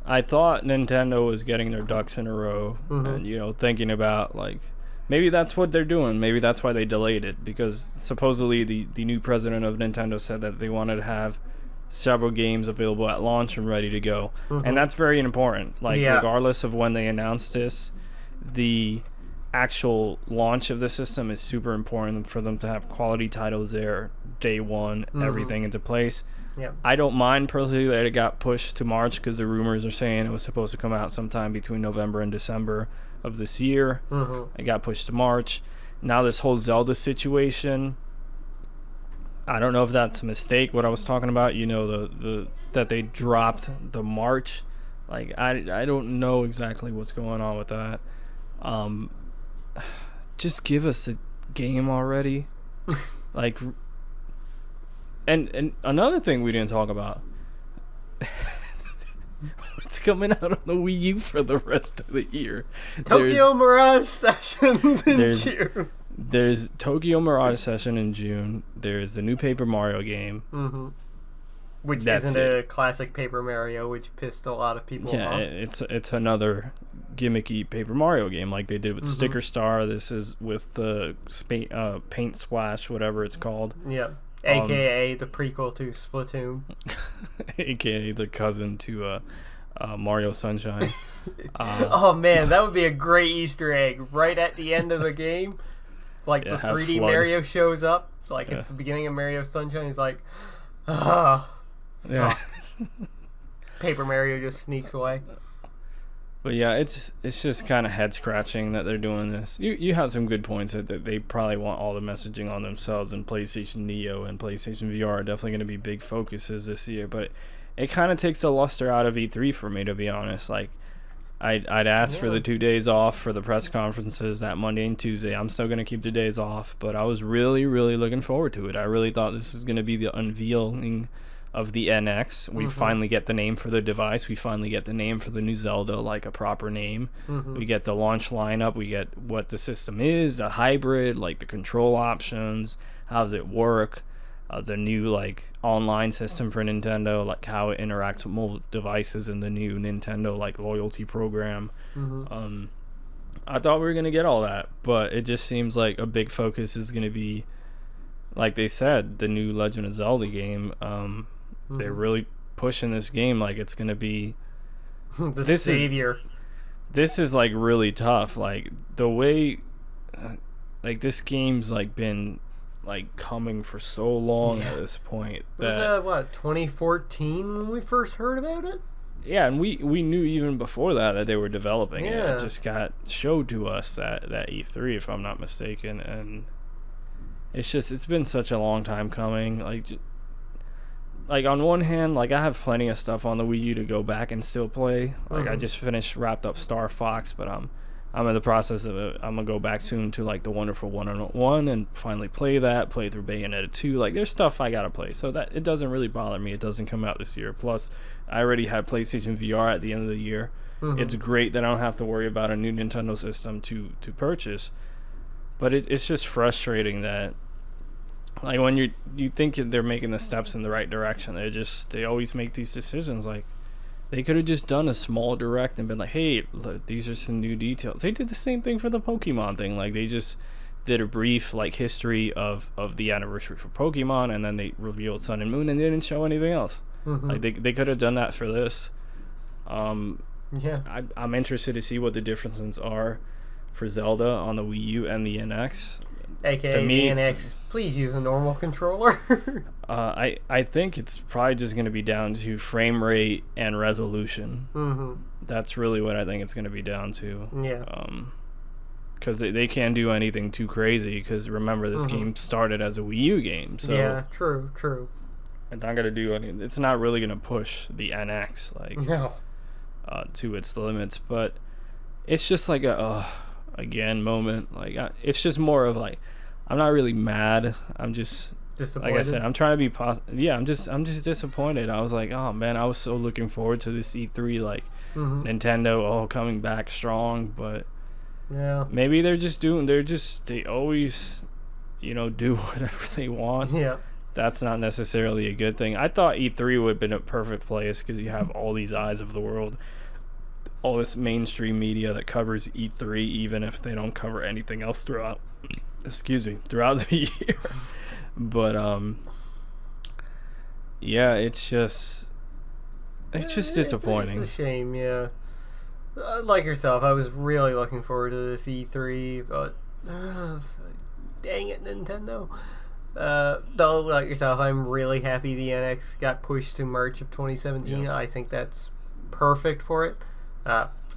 I thought Nintendo was getting their ducks in a row, and thinking about, like, maybe that's what they're doing. Maybe that's why they delayed it, because supposedly the new president of Nintendo said that they wanted to have several games available at launch and ready to go, and that's very important. Like, regardless of when they announced this, the actual launch of the system is super important for them to have quality titles there day one, everything into place. Yeah. I don't mind personally that it got pushed to March, because the rumors are saying it was supposed to come out sometime between November and December of this year. It got pushed to March. Now this whole Zelda situation, I don't know if that's a mistake, what I was talking about, the that they dropped the March. Like, I don't know exactly what's going on with that. Just give us a game already. Like, and another thing we didn't talk about. It's coming out on the Wii U for the rest of the year. Tokyo Mirage Sessions in June. There's Tokyo Mirage Session in June. There's the new Paper Mario game. Which isn't a classic Paper Mario, which pissed a lot of people off. It's another gimmicky Paper Mario game, like they did with Sticker Star. This is with the Paint Splash, whatever it's called. Yeah. AKA the prequel to Splatoon. AKA the cousin to Mario Sunshine. Oh man, that would be a great Easter egg right at the end of the game. Like the 3D flood. Mario shows up, like at the beginning of Mario Sunshine, he's like, Paper Mario just sneaks away. But yeah, it's just kind of head scratching that they're doing this. You have some good points that they probably want all the messaging on themselves, and PlayStation Neo and PlayStation VR are definitely going to be big focuses this year. But it kind of takes the luster out of E3 for me, to be honest. Like, I'd ask for the 2 days off for the press conferences, that Monday and Tuesday. I'm still going to keep the days off, but I was really, really looking forward to it. I really thought this was going to be the unveiling of the NX. We finally get the name for the device. We finally get the name for the new Zelda, like a proper name. We get the launch lineup. We get what the system is, a hybrid, like the control options, how does it work, the new like online system for Nintendo, like how it interacts with mobile devices, and the new Nintendo like loyalty program. I thought we were gonna get all that, but it just seems like a big focus is gonna be, like they said, the new Legend of Zelda game. They're really pushing this game like it's gonna be the savior. This is like really tough. Like the way, like this game's like been like coming for so long at this point. It was what, 2014 when we first heard about it? Yeah, and we knew even before that they were developing it. It just got showed to us at E3, if I'm not mistaken, and it's been such a long time coming. Like on one hand, like I have plenty of stuff on the Wii U to go back and still play. Like I just wrapped up Star Fox, but I'm in the process of it. I'm gonna go back soon to like the Wonderful 101 and finally play through Bayonetta 2. Like there's stuff I gotta play, so that it doesn't really bother me. It doesn't come out this year. Plus, I already had PlayStation VR at the end of the year. It's great that I don't have to worry about a new Nintendo system to purchase. But it's just frustrating that, like, when you think they're making the steps in the right direction, they always make these decisions. Like, they could have just done a small direct and been like, hey, look, these are some new details. They did the same thing for the Pokemon thing. Like, they just did a brief like history of the anniversary for Pokemon, and then they revealed Sun and Moon, and they didn't show anything else. Like they could have done that for this. I'm interested to see what the differences are for Zelda on the Wii U and the NX. AKA the NX. Please use a normal controller. I think it's probably just going to be down to frame rate and resolution. That's really what I think it's going to be down to. Yeah. Because they can't do anything too crazy. Because remember, this game started as a Wii U game. So yeah, true. And not gonna do any. It's not really gonna push the NX to its limits. But it's just like a again moment. Like it's just more of like, I'm not really mad. I'm just disappointed. Like I said, I'm trying to be positive. Yeah, I'm just disappointed. I was like, oh man, I was so looking forward to this E3, like Nintendo coming back strong, but yeah, maybe they always, do whatever they want. Yeah. That's not necessarily a good thing. I thought E3 would have been a perfect place because you have all these eyes of the world, all this mainstream media that covers E3, even if they don't cover anything else throughout the year. But yeah, it's just disappointing. It's a shame, yeah. Like yourself, I was really looking forward to this E3, but dang it, Nintendo. Though, like yourself, I'm really happy the NX got pushed to March of 2017. Yeah. I think that's perfect for it.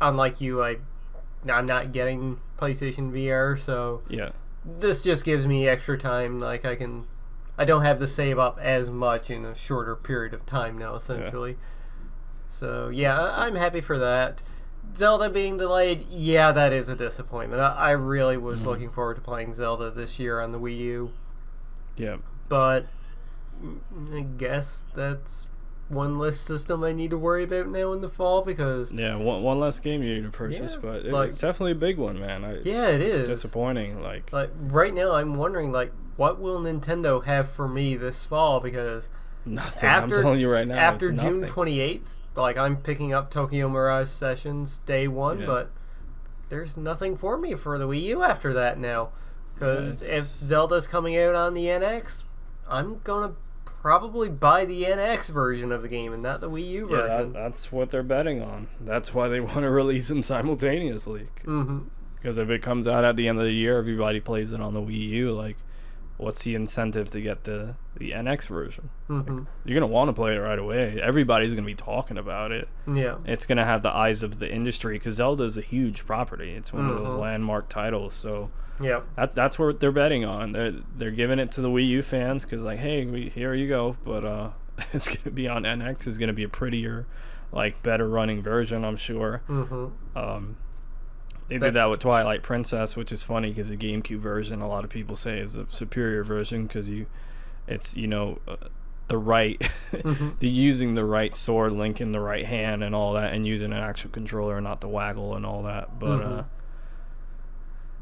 Unlike you, I'm not getting PlayStation VR, so yeah, this just gives me extra time. Like I don't have to save up as much in a shorter period of time now, essentially. Yeah. So yeah, I'm happy for that. Zelda being delayed, yeah, that is a disappointment. I really was looking forward to playing Zelda this year on the Wii U. Yeah. But I guess that's one less system I need to worry about now in the fall because... Yeah, one less game you need to purchase, but it's definitely a big one, man. It is. It's disappointing. Like right now I'm wondering, what will Nintendo have for me this fall? Because nothing, I'm telling you right now. After June 28th, I'm picking up Tokyo Mirage Sessions day one, but there's nothing for me for the Wii U after that now. Because if Zelda's coming out on the NX, I'm going to probably buy the NX version of the game and not the Wii U version. Yeah, that's what they're betting on. That's why they want to release them simultaneously. Because if it comes out at the end of the year, everybody plays it on the Wii U. What's the incentive to get the NX version? You're going to want to play it right away. Everybody's going to be talking about it. Yeah. It's going to have the eyes of the industry because Zelda is a huge property. It's one of those landmark titles, so... Yeah, that's what they're betting on. They're giving it to the Wii U fans because hey, here you go. But it's gonna be on NX. It's gonna be a prettier, better running version, I'm sure. They did that with Twilight Princess, which is funny because the GameCube version, a lot of people say, is the superior version because it's the right, Mm-hmm. the using the right sword link in the right hand and all that, and using an actual controller and not the waggle and all that.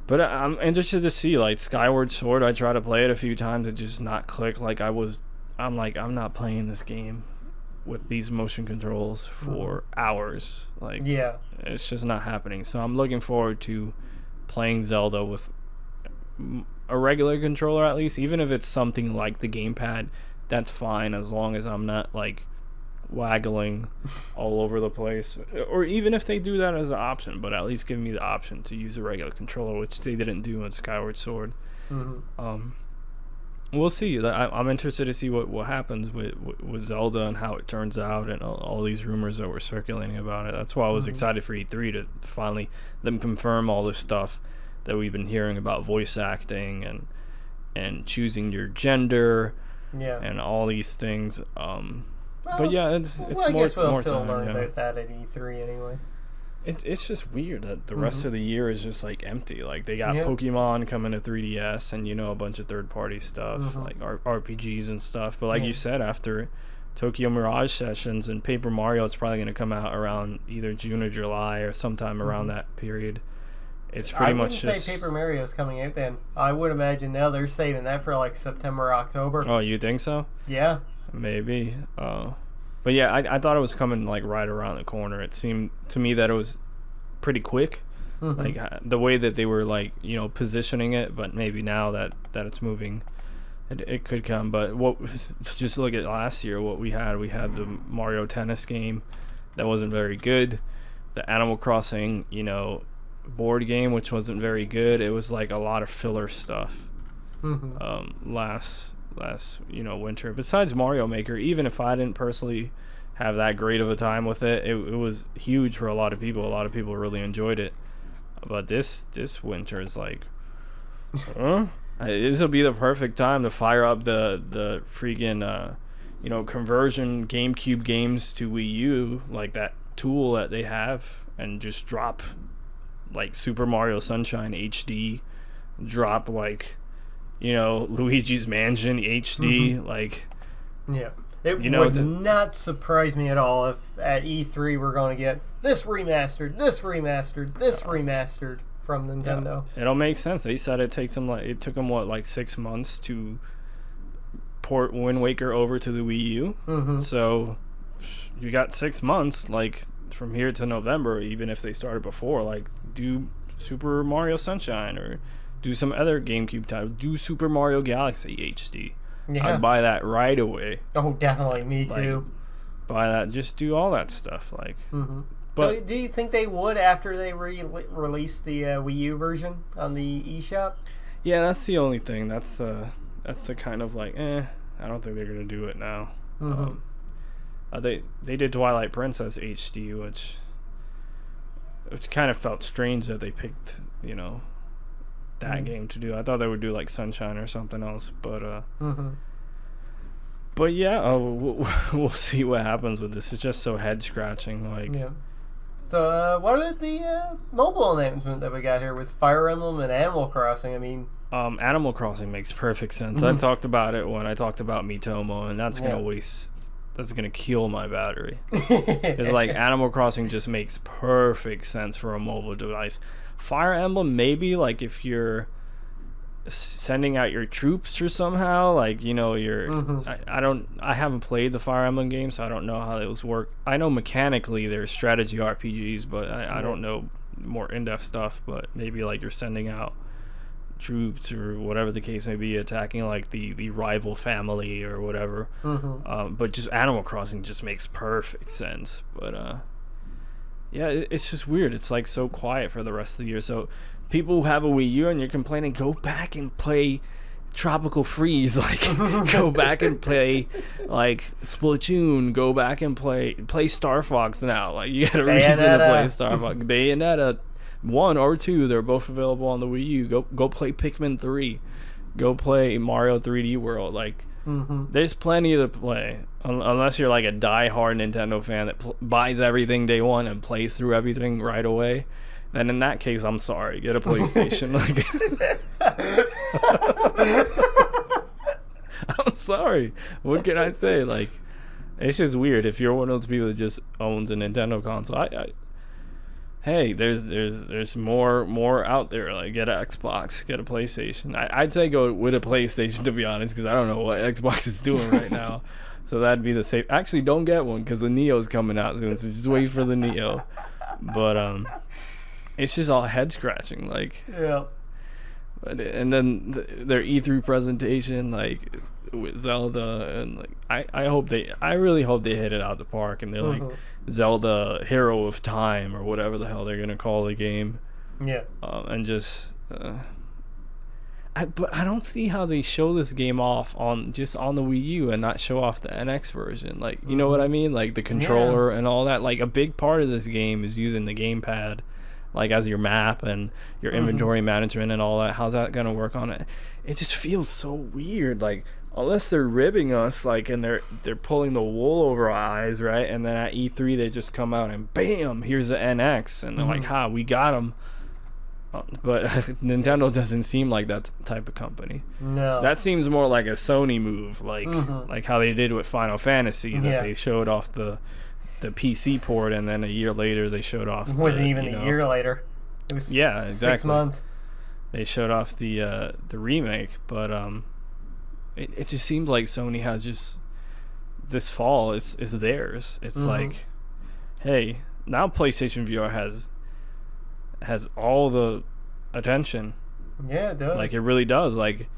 But I'm interested to see, like, Skyward Sword. I tried to play it a few times. It just not click. Like, I'm not playing this game with these motion controls for hours. Like, Yeah. it's just not happening. So I'm looking forward to playing Zelda with a regular controller, at least. Even if it's something like the gamepad, that's fine, as long as I'm not, like, waggling all over the place, or even if they do that as an option, but at least give me the option to use a regular controller, which they didn't do in Skyward Sword. We'll see. I'm interested to see what happens with Zelda and how it turns out, and all these rumors that were circulating about it. That's why I was excited for E3 to finally them confirm all this stuff that we've been hearing about voice acting and choosing your gender, and all these things. But yeah, it's I more guess we'll more still time. learn Yeah. about that at E3 anyway. It's just weird that the rest of the year is just like empty. Like they got Yeah. Pokemon coming to 3DS and a bunch of third-party stuff like RPGs and stuff. But like you said, after Tokyo Mirage Sessions and Paper Mario, it's probably going to come out around either June or July or sometime around that period. It's pretty much just. I wouldn't say Paper Mario's coming out then. I would imagine now they're saving that for like September or October. Oh, you think so? Yeah. Maybe. But yeah, I thought it was coming like right around the corner. It seemed to me that it was pretty quick, like the way that they were like positioning it. But maybe now that it's moving, it could come. But just look at last year. What we had the Mario Tennis game that wasn't very good, the Animal Crossing board game, which wasn't very good. It was like a lot of filler stuff. Last winter. Besides Mario Maker, even if I didn't personally have that great of a time with it, it was huge for a lot of people. A lot of people really enjoyed it. But this winter is like, this will be the perfect time to fire up the freaking conversion GameCube games to Wii U, like that tool that they have, and just drop like Super Mario Sunshine HD, drop like Luigi's Mansion HD, like. Yeah. It would not surprise me at all if at E3 we're going to get this remastered from Nintendo. Yeah. It'll make sense. They said it took them like 6 months to port Wind Waker over to the Wii U. So you got 6 months, like from here to November, even if they started before, like do Super Mario Sunshine or do some other GameCube title. Do Super Mario Galaxy HD. Yeah. I'd buy that right away. Oh, definitely. Me too. Buy that. Just do all that stuff. Like. But do you think they would after they release the Wii U version on the eShop? Yeah, that's the only thing. That's the kind of like, I don't think they're gonna do it now. They did Twilight Princess HD, which kind of felt strange that they picked that game to do. I thought they would do like Sunshine or something else, but but yeah, we'll see what happens with this. It's just so head scratching, like. Yeah. So what about the mobile announcement that we got here with Fire Emblem and Animal Crossing? I mean, Animal Crossing makes perfect sense. I talked about it when I talked about Miitomo, and that's gonna kill my battery, because like Animal Crossing just makes perfect sense for a mobile device. Fire Emblem, maybe like if you're sending out your troops or somehow, like you're I haven't played the Fire Emblem game, so I don't know how those work. I know mechanically they're strategy RPGs, but I don't know more in-depth stuff. But maybe like you're sending out troops or whatever the case may be, attacking like the rival family or whatever. But just Animal Crossing just makes perfect sense. But yeah, it's just weird. It's like so quiet for the rest of the year. So people who have a Wii U and you're complaining, go back and play Tropical Freeze. Like, go back and play like Splatoon. Go back and play Star Fox now. Like, you got a reason to play Star Fox. Bayonetta 1 or 2, they're both available on the Wii U. Go play Pikmin 3. Go play Mario 3D World. Like, there's plenty to play. Unless you're like a die-hard Nintendo fan that buys everything day one and plays through everything right away, then in that case, I'm sorry. Get a PlayStation. Like, I'm sorry. What can I say? Like, it's just weird. If you're one of those people that just owns a Nintendo console, hey, there's more out there. Like, get an Xbox, get a PlayStation. I'd say go with a PlayStation, to be honest, because I don't know what Xbox is doing right now. So that'd be the safe. Actually, don't get one because the Neo's coming out soon. So just wait for the Neo. But it's just all head scratching. Like, yeah. And then their E3 presentation, like with Zelda, and like I really hope they hit it out the park, and they're like Zelda Hero of Time or whatever the hell they're gonna call the game. Yeah. And just, but I don't see how they show this game off on the Wii U and not show off the NX version. Like, you know what I mean? Like the controller and all that. Like a big part of this game is using the gamepad, like as your map and your inventory management and all that. How's that gonna work on it? It just feels so weird. Like, unless they're ribbing us, like, and they're pulling the wool over our eyes, right? And then at E3 they just come out and bam, here's the NX, and they're like, ha, we got them. But Nintendo doesn't seem like that type of company. No. That seems more like a Sony move, like how they did with Final Fantasy, that they showed off the PC port, and then a year later they showed off. It wasn't even a year later. It was 6 months. They showed off the remake, but it just seems like Sony has just this fall is theirs. It's like, hey, now PlayStation VR has all the attention. Yeah, it does. Like, it really does. Like,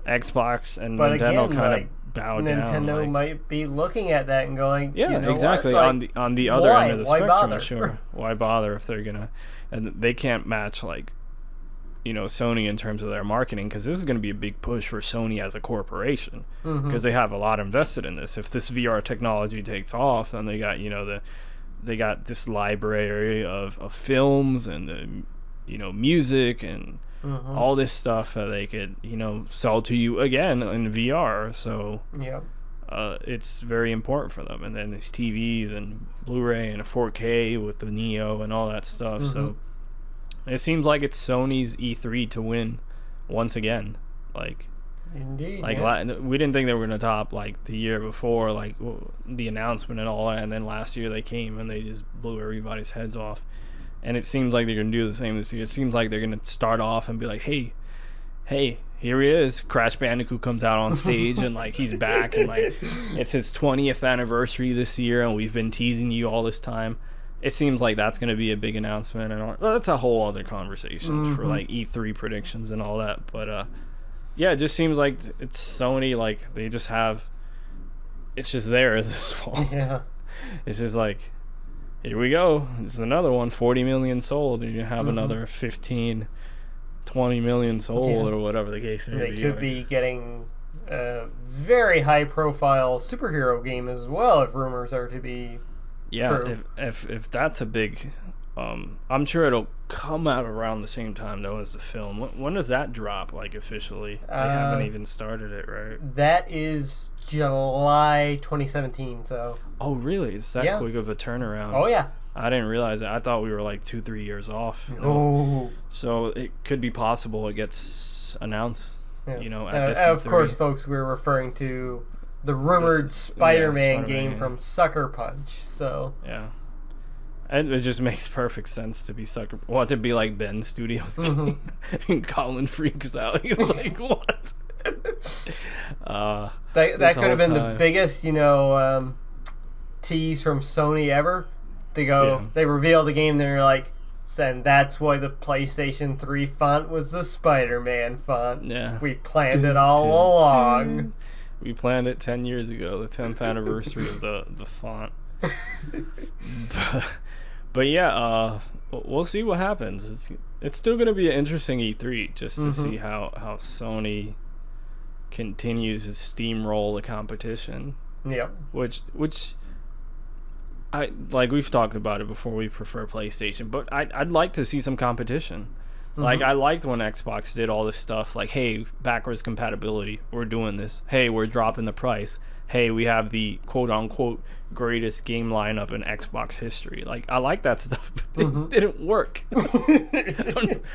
Xbox and Nintendo kind of bow down. Nintendo might be looking at that and going, yeah, you know exactly. Like, on the other end of the spectrum, bother? sure. Why bother if they're gonna, and they can't match, like, you know, Sony in terms of their marketing, because this is going to be a big push for Sony as a corporation, because they have a lot invested in this. If this VR technology takes off, and they got, you know, they got this library of films and you know, music and all this stuff that they could, you know, sell to you again in VR. So it's very important for them. And then these TVs and Blu-ray and a 4K with the Neo and all that stuff. So it seems like it's Sony's E3 to win once again. Like, indeed. Like, we didn't think they were going to top, like, the year before, like, the announcement and all that. And then last year they came and they just blew everybody's heads off. And it seems like they're going to do the same this year. It seems like they're going to start off and be like, hey, here he is. Crash Bandicoot comes out on stage and, like, he's back. And, like, it's his 20th anniversary this year, and we've been teasing you all this time. It seems like that's going to be a big announcement. And all. Well, that's a whole other conversation for, like, E3 predictions and all that. But, yeah, it just seems like it's Sony. Like, they just have... It's just there as this fall. Yeah. It's just like... Here we go. This is another one. 40 million sold, and you have another 15, 20 million sold, or whatever the case may be. They could be getting a very high-profile superhero game as well, if rumors are to be true. If that's a big, I'm sure it'll come out around the same time though as the film. When does that drop? Like, officially? They haven't even started it, right? That is July 2017. So. Oh, really? It's that quick of a turnaround? Oh, yeah. I didn't realize that. I thought we were like 2-3 years off. Oh. So it could be possible it gets announced. Yeah. You know, at this. Of course, folks, we're referring to the rumored Spider-Man game from Sucker Punch. So. Yeah. And it just makes perfect sense to be to be like Ben Studios game. And Colin freaks out. He's like, what? That could have been the biggest, you know, tease from Sony ever. They reveal the game, they're like, and that's why the PlayStation 3 font was the Spider-Man font. Yeah. We planned it all along. We planned it 10 years ago, the 10th anniversary of the font. But yeah, we'll see what happens. It's still going to be an interesting E3 just to see how Sony continues to steamroll the competition. Yeah. Which I like, we've talked about it before, we prefer PlayStation, but I'd like to see some competition. Like, I liked when Xbox did all this stuff, like, hey, backwards compatibility, we're doing this. Hey, we're dropping the price. Hey, we have the quote-unquote greatest game lineup in Xbox history. Like, I like that stuff, but it didn't work.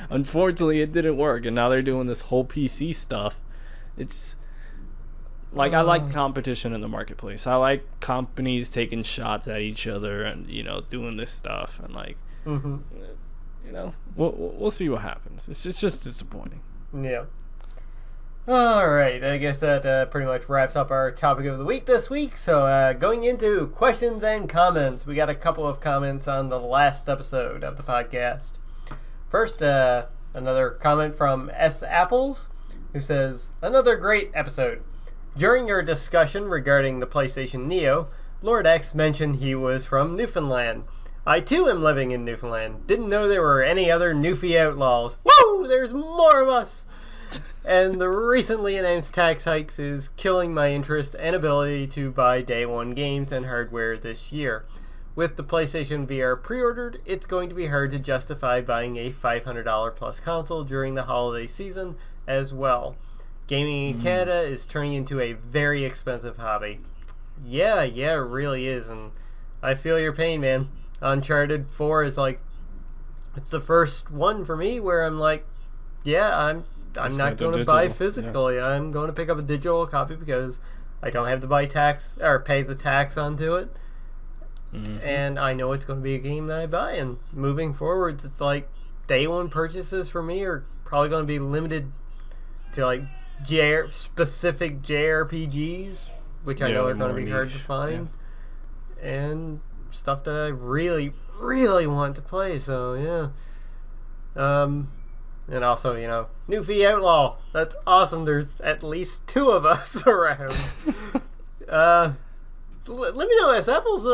Unfortunately, it didn't work, and now they're doing this whole PC stuff. Like, I like competition in the marketplace. I like companies taking shots at each other and, doing this stuff. And, like, we'll see what happens. It's just disappointing. Yeah. All right. I guess that pretty much wraps up our topic of the week this week. So going into questions and comments, we got a couple of comments on the last episode of the podcast. First, another comment from S. Apples, who says, another great episode. During your discussion regarding the PlayStation Neo, Lord X mentioned he was from Newfoundland. I too am living in Newfoundland. Didn't know there were any other Newfie outlaws. Woo! There's more of us! And the recently announced tax hikes is killing my interest and ability to buy day one games and hardware this year. With the PlayStation VR pre-ordered, it's going to be hard to justify buying a $500 plus console during the holiday season as well. Gaming in Canada is turning into a very expensive hobby. Yeah, it really is, and I feel your pain, man. Uncharted 4 is like, it's the first one for me where I'm like, I'm not going to buy physically. Yeah. I'm going to pick up a digital copy because I don't have to buy tax or pay the tax onto it. And I know it's going to be a game that I buy. And moving forwards, it's like day one purchases for me are probably going to be limited to like specific JRPGs, which I know are going to be hard to find, and stuff that I really, really want to play. So and also, Newfie Outlaw. That's awesome. There's at least two of us around. Let me know, S. Apples,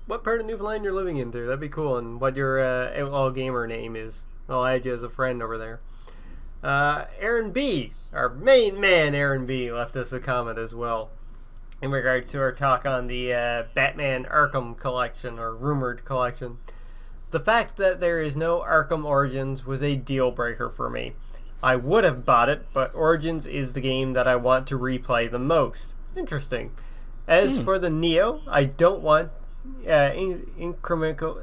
what part of Newfoundland you're living into. That'd be cool. And what your Outlaw Gamer name is. I'll add you as a friend over there. Aaron B., our main man Aaron B., left us a comment as well in regards to our talk on the Batman Arkham collection, or rumored collection. The fact that there is no Arkham Origins was a deal breaker for me. I would have bought it, but Origins is the game that I want to replay the most. Interesting. As for the Neo, I don't want incremental.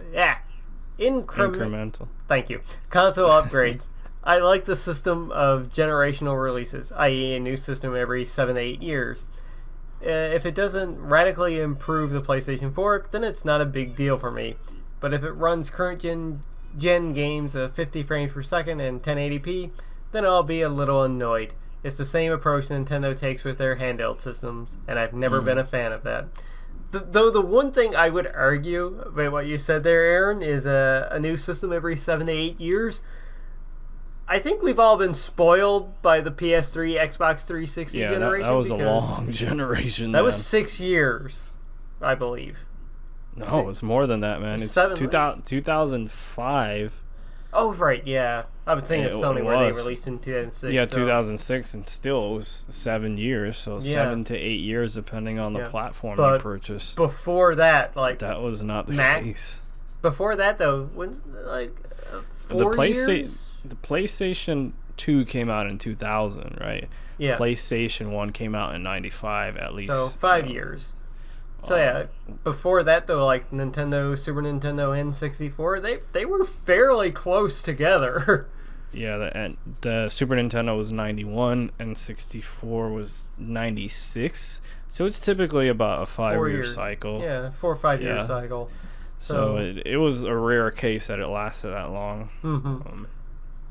Thank you. Console upgrades. I like the system of generational releases, i.e. a new system every 7 to 8 years. If it doesn't radically improve the PlayStation 4, then it's not a big deal for me. But if it runs current gen games at 50 frames per second and 1080p, then I'll be a little annoyed. It's the same approach Nintendo takes with their handheld systems, and I've never been a fan of that. Though the one thing I would argue about what you said there, Aaron, is a new system every 7 to 8 years. I think we've all been spoiled by the PS3, Xbox 360 generation. That was a long generation. That was 6 years, I believe. No, it's more than that, man. It's 2005. Oh, right, yeah. I would think it's Sony where they released in 2006. Yeah, 2006, and still it was 7 years, so 7 to 8 years depending on the platform you purchased. Before that, that was not the case. Before that, though, when 4 years? The PlayStation 2 came out in 2000, right? Yeah. PlayStation 1 came out in 95, at least. So 5 years. So before that though, like Nintendo, Super Nintendo, and 64, they were fairly close together. Yeah, the Super Nintendo was 91 and 64 was 96. So it's typically about a 5-year cycle. Yeah, 4 or 5 year cycle. So it was a rare case that it lasted that long.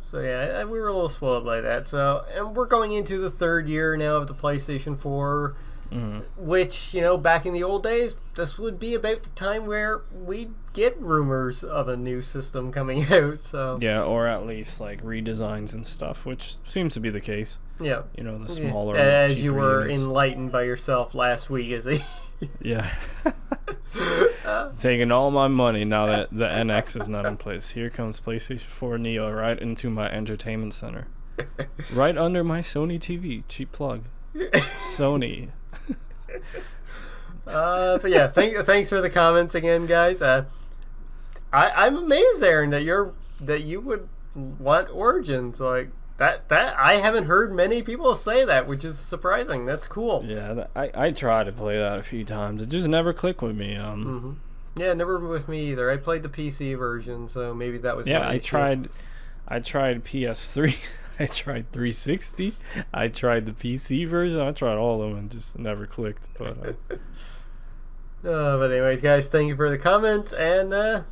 So yeah, we were a little spoiled by that. So, and we're going into the 3rd year now of the PlayStation 4. Which, back in the old days, this would be about the time where we'd get rumors of a new system coming out. So yeah, or at least like redesigns and stuff, which seems to be the case. Yeah, the smaller, as you were enlightened by yourself last week, Izzy. Yeah, taking all my money now that the NX is not in place. Here comes PlayStation 4 Neo right into my entertainment center, right under my Sony TV. Cheap plug, Sony. But yeah, thanks for the comments again, guys. I'm amazed, Aaron, that you would want Origins like that. I haven't heard many people say that, which is surprising. That's cool. Yeah, I tried to play that a few times. It just never clicked with me. Yeah, never with me either. I played the PC version, so maybe that was. Yeah, I tried PS3. I tried 360. I tried the PC version. I tried all of them and just never clicked. But anyways, guys, thank you for the comments. And I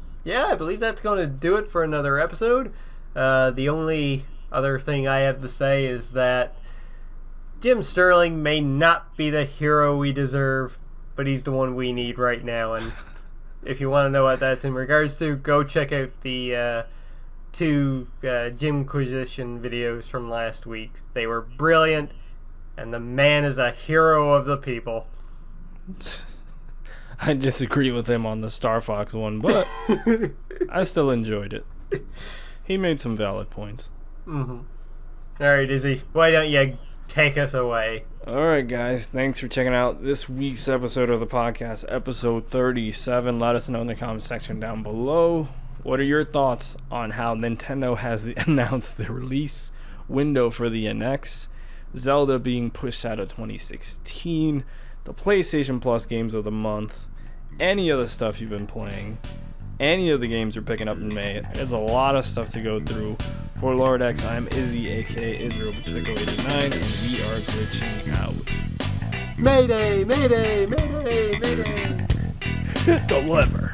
believe that's going to do it for another episode. The only other thing I have to say is that Jim Sterling may not be the hero we deserve, but he's the one we need right now. And if you want to know what that's in regards to, go check out the 2 Jimquisition videos from last week. They were brilliant, and the man is a hero of the people. I disagree with him on the Star Fox one, but I still enjoyed it. He made some valid points. Mm-hmm. All right, Izzy, why don't you take us away? Alright guys, thanks for checking out this week's episode of the podcast, episode 37. Let us know in the comment section down below. What are your thoughts on how Nintendo has announced the release window for the NX, Zelda being pushed out of 2016, the PlayStation Plus games of the month, any of the stuff you've been playing, any of the games you're picking up in May? There's a lot of stuff to go through. For Lord X, I'm Izzy, aka Israel Pacheco 89, and we are glitching out. Mayday, mayday, mayday, mayday. Deliver.